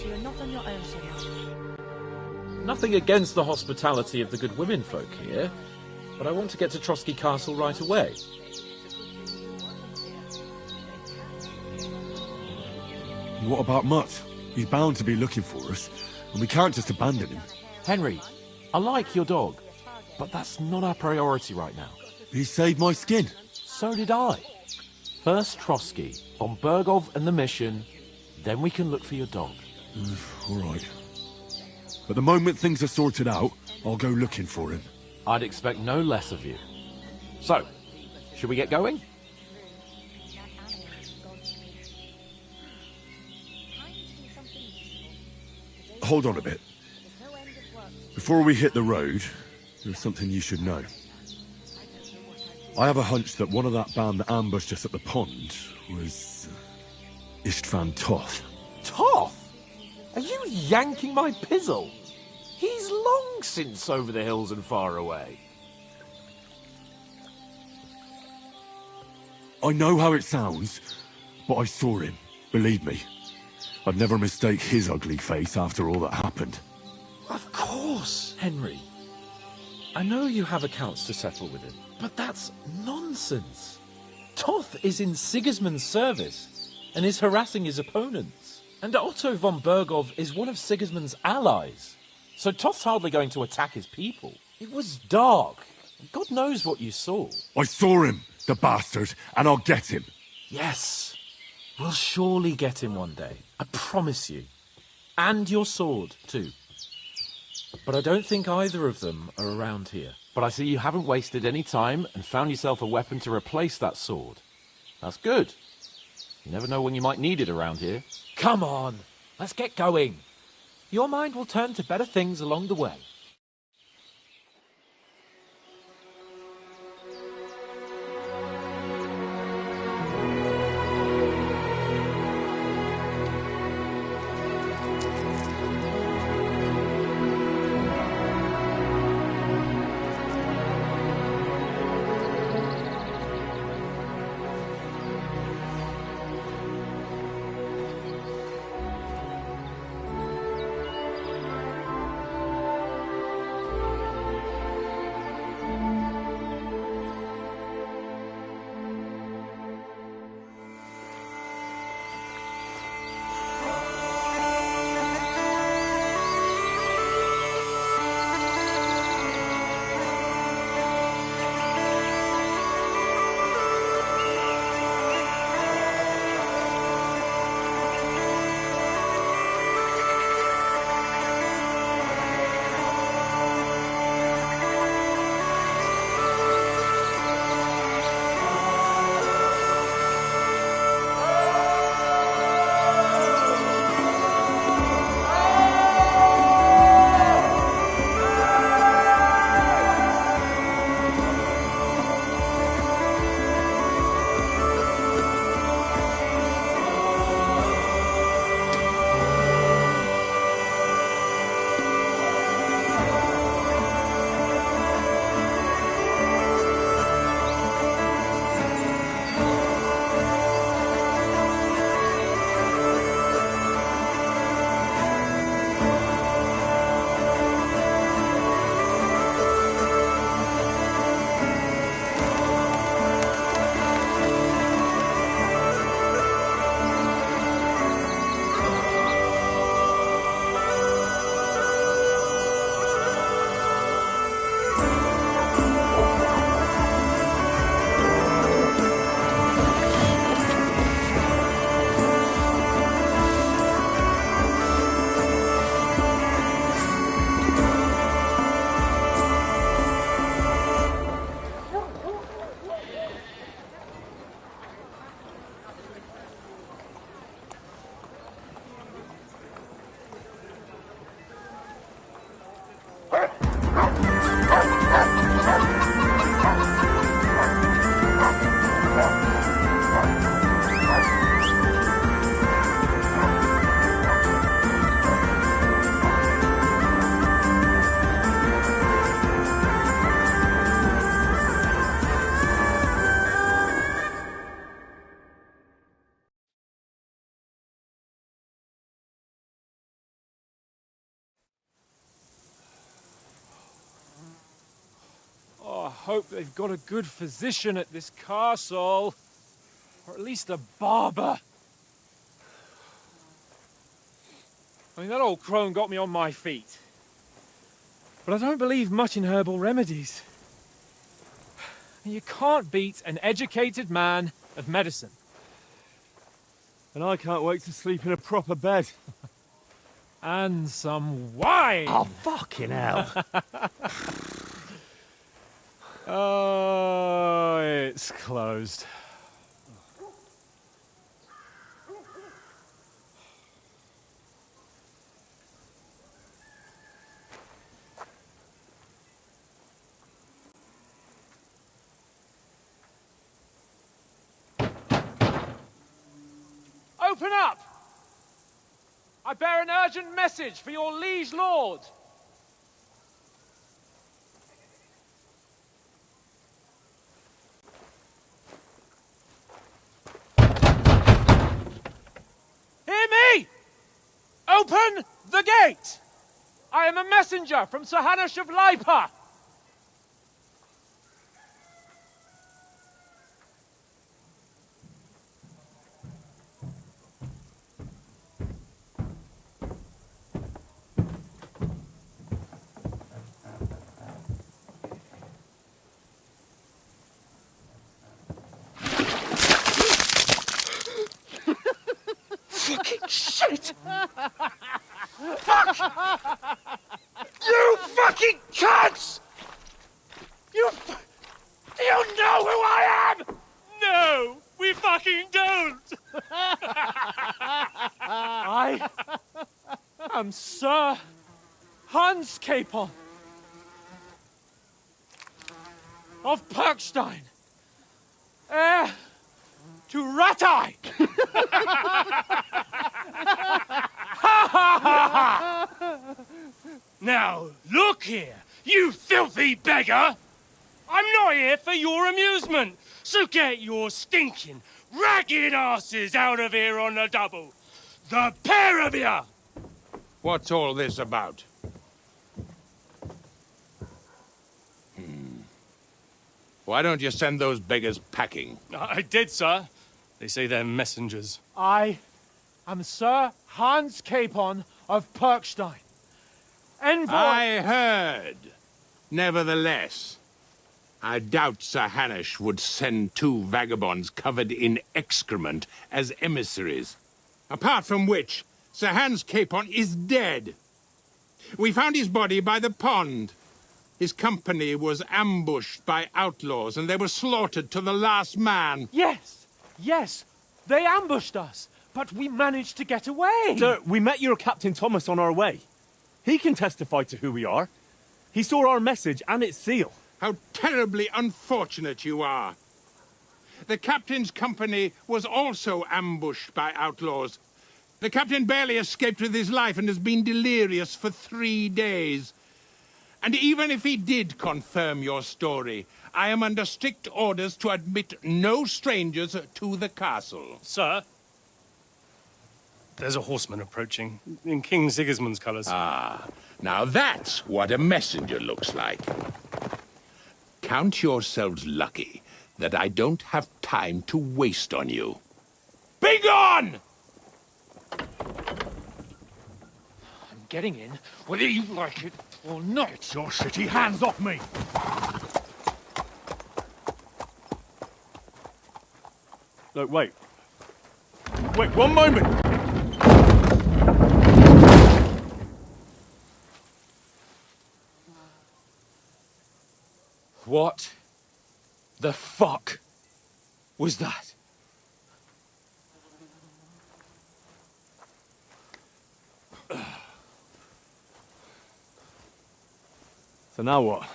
you're not on your own so much. Nothing against the hospitality of the good women folk here, but I want to get to Trotsky Castle right away. And what about Mutt? He's bound to be looking for us, and we can't just abandon him. Henry, I like your dog, but that's not our priority right now. He saved my skin. So did I. First Trotsky, von Bergov and the mission, then we can look for your dog. All right. But the moment things are sorted out, I'll go looking for him. I'd expect no less of you. So, should we get going? Hold on a bit. Before we hit the road, there's something you should know. I have a hunch that one of that band that ambushed us at the pond was Istvan Toth. Toth? Are you yanking my pizzle? He's long since over the hills and far away. I know how it sounds, but I saw him, believe me. I'd never mistake his ugly face after all that happened. Of course, Henry. I know you have accounts to settle with him, but that's nonsense. Toth is in Sigismund's service and is harassing his opponents. And Otto von Bergov is one of Sigismund's allies. So Toth's hardly going to attack his people. It was dark. God knows what you saw. I saw him, the bastard, and I'll get him. Yes. We'll surely get him one day. I promise you. And your sword, too. But I don't think either of them are around here. But I see you haven't wasted any time and found yourself a weapon to replace that sword. That's good. You never know when you might need it around here. Come on, let's get going. Your mind will turn to better things along the way. Oh, I hope they've got a good physician at this castle. Or at least a barber. I mean, that old crone got me on my feet. But I don't believe much in herbal remedies. You can't beat an educated man of medicine. And I can't wait to sleep in a proper bed. And some wine! Oh, fucking hell. Oh, it's closed. Open up! I bear an urgent message for your liege lord. Hear me! Open the gate! I am a messenger from Sir Hanush of Lipa. Fucking shit! Fuck! You fucking cunts! Do you know who I am? No, we fucking don't! I am Sir Hans Capon of Perkstein, heir to Ratai! Now, look here, you filthy beggar! I'm not here for your amusement, so get your stinking, ragged asses out of here on the double. The pair of you! What's all this about? Why don't you send those beggars packing? I did, sir. They say they're messengers. I am Sir Hans Capon of Perkstein, envoy... I heard. Nevertheless, I doubt Sir Hanush would send two vagabonds covered in excrement as emissaries. Apart from which, Sir Hans Capon is dead. We found his body by the pond. His company was ambushed by outlaws, and they were slaughtered to the last man. Yes, yes, they ambushed us, but we managed to get away. Sir, we met your Captain Thomas on our way. He can testify to who we are. He saw our message and its seal. How terribly unfortunate you are. The captain's company was also ambushed by outlaws. The captain barely escaped with his life and has been delirious for 3 days. And even if he did confirm your story, I am under strict orders to admit no strangers to the castle. Sir, there's a horseman approaching, in King Sigismund's colours. Ah, now that's what a messenger looks like. Count yourselves lucky that I don't have time to waste on you. Be gone! I'm getting in, whether you like it or not. Your shitty hands off me! Look, wait. Wait, one moment! What the fuck was that? So now what?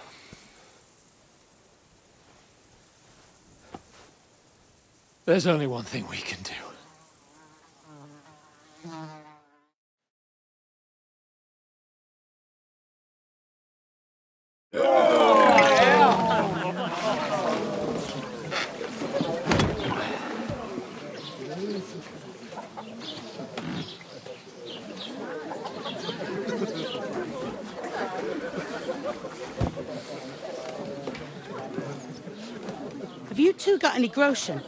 There's only one thing we can do. Have you two got any groschen?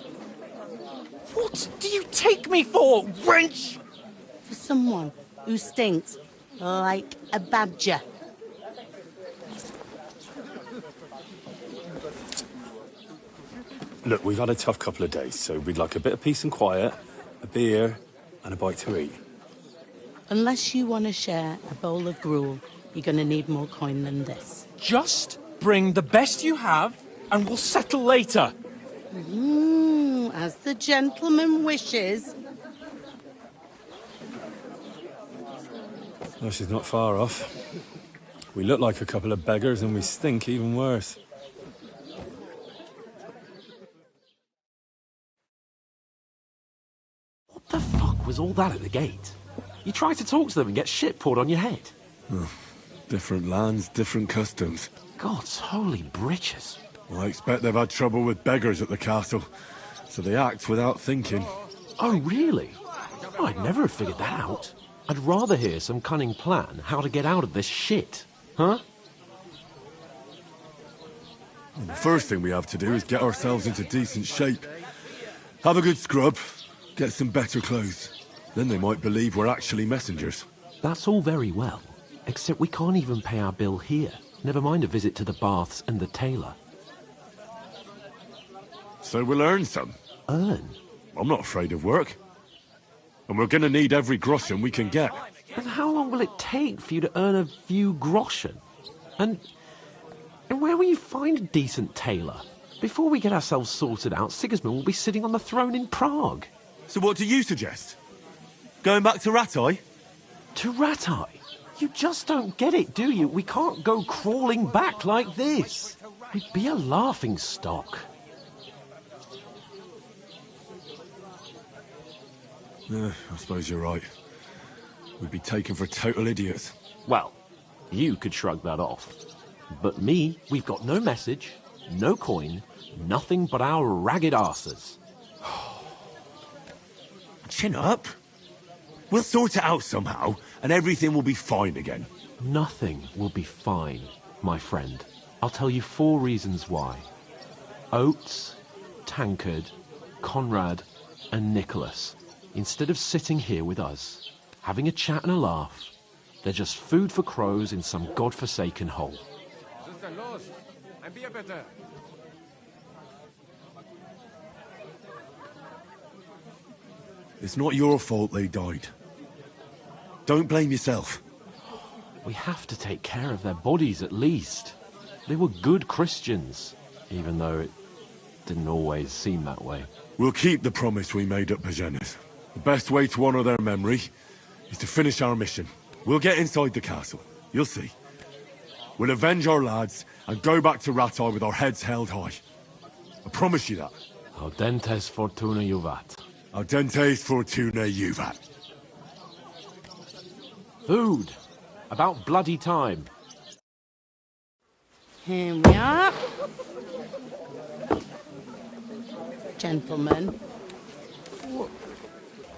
What do you take me for, wench? For someone who stinks like a badger. Look, we've had a tough couple of days, so we'd like a bit of peace and quiet, a beer, and a bite to eat. Unless you want to share a bowl of gruel, you're going to need more coin than this. Just bring the best you have, and we'll settle later. As the gentleman wishes. Well, she's not far off. We look like a couple of beggars, and we stink even worse. What the fuck was all that at the gate? You try to talk to them and get shit poured on your head. Oh, different lands, different customs. God's holy britches. I expect they've had trouble with beggars at the castle, so they act without thinking. Oh, really? I'd never have figured that out. I'd rather hear some cunning plan how to get out of this shit. Huh? Well, the first thing we have to do is get ourselves into decent shape. Have a good scrub, get some better clothes. Then they might believe we're actually messengers. That's all very well, except we can't even pay our bill here. Never mind a visit to the baths and the tailor. So we'll earn some. Earn? I'm not afraid of work. And we're gonna need every groschen we can get. And how long will it take for you to earn a few groschen? And where will you find a decent tailor? Before we get ourselves sorted out, Sigismund will be sitting on the throne in Prague. So what do you suggest? Going back to Rattay? To Rattay? You just don't get it, do you? We can't go crawling back like this. We'd be a laughing stock. I suppose you're right. We'd be taken for total idiots. Well, you could shrug that off. But me, we've got no message, no coin, nothing but our ragged arses. Chin up. We'll sort it out somehow, and everything will be fine again. Nothing will be fine, my friend. I'll tell you 4 reasons why. Oates, Tankard, Conrad, and Nicholas, instead of sitting here with us, having a chat and a laugh, they're just food for crows in some godforsaken hole. It's not your fault they died. Don't blame yourself. We have to take care of their bodies at least. They were good Christians, even though it didn't always seem that way. We'll keep the promise we made at Pagenes. The best way to honor their memory is to finish our mission. We'll get inside the castle. You'll see. We'll avenge our lads and go back to Rattay with our heads held high. I promise you that. Audentes fortuna juvat. Audentes fortuna juvat. Food. About bloody time. Here we are. Gentlemen.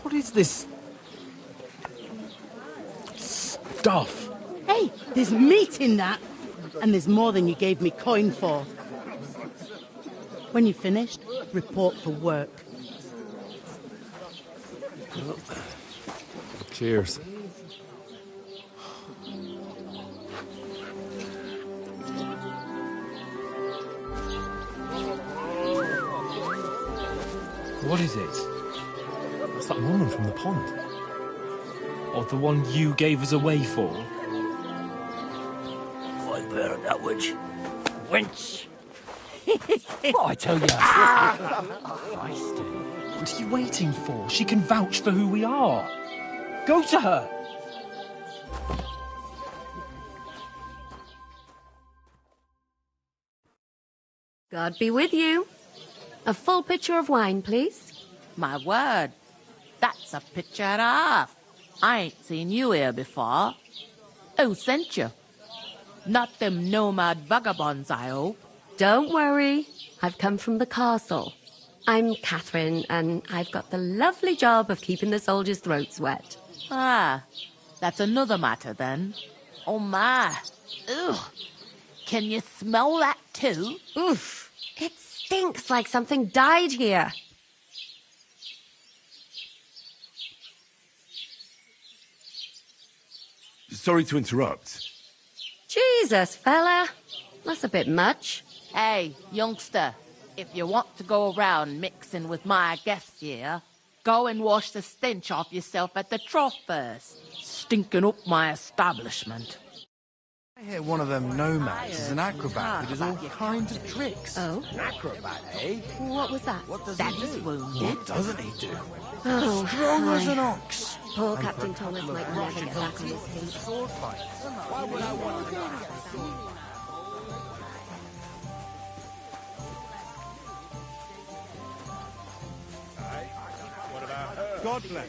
What is this stuff? Hey, there's meat in that. And there's more than you gave me coin for. When you're finished, report for work. Cheers. What is it? It's that woman from the pond. Or the one you gave us away for? I bear that witch. Wench! What I tell you? What are you waiting for? She can vouch for who we are. Go to her. God be with you. A full pitcher of wine, please. My word. That's a pitcher and a half. I ain't seen you here before. Who sent you? Not them nomad vagabonds, I hope. Don't worry. I've come from the castle. I'm Catherine, and I've got the lovely job of keeping the soldiers' throats wet. Ah, that's another matter then. Oh my. Ugh. Can you smell that too? Oof. It stinks like something died here. Sorry to interrupt. Jesus, fella. That's a bit much. Hey, youngster, if you want to go around mixing with my guests here, go and wash the stench off yourself at the trough first. Stinking up my establishment. I hear one of them nomads is an acrobat who does all kinds of tricks. Oh? An acrobat, eh? What was that? What does That he is do? wounded. What doesn't he do? Oh, Strong as hi. an ox. Poor Captain Thomas might never get back on his feet. Sword fight. Why would I want to know? God bless.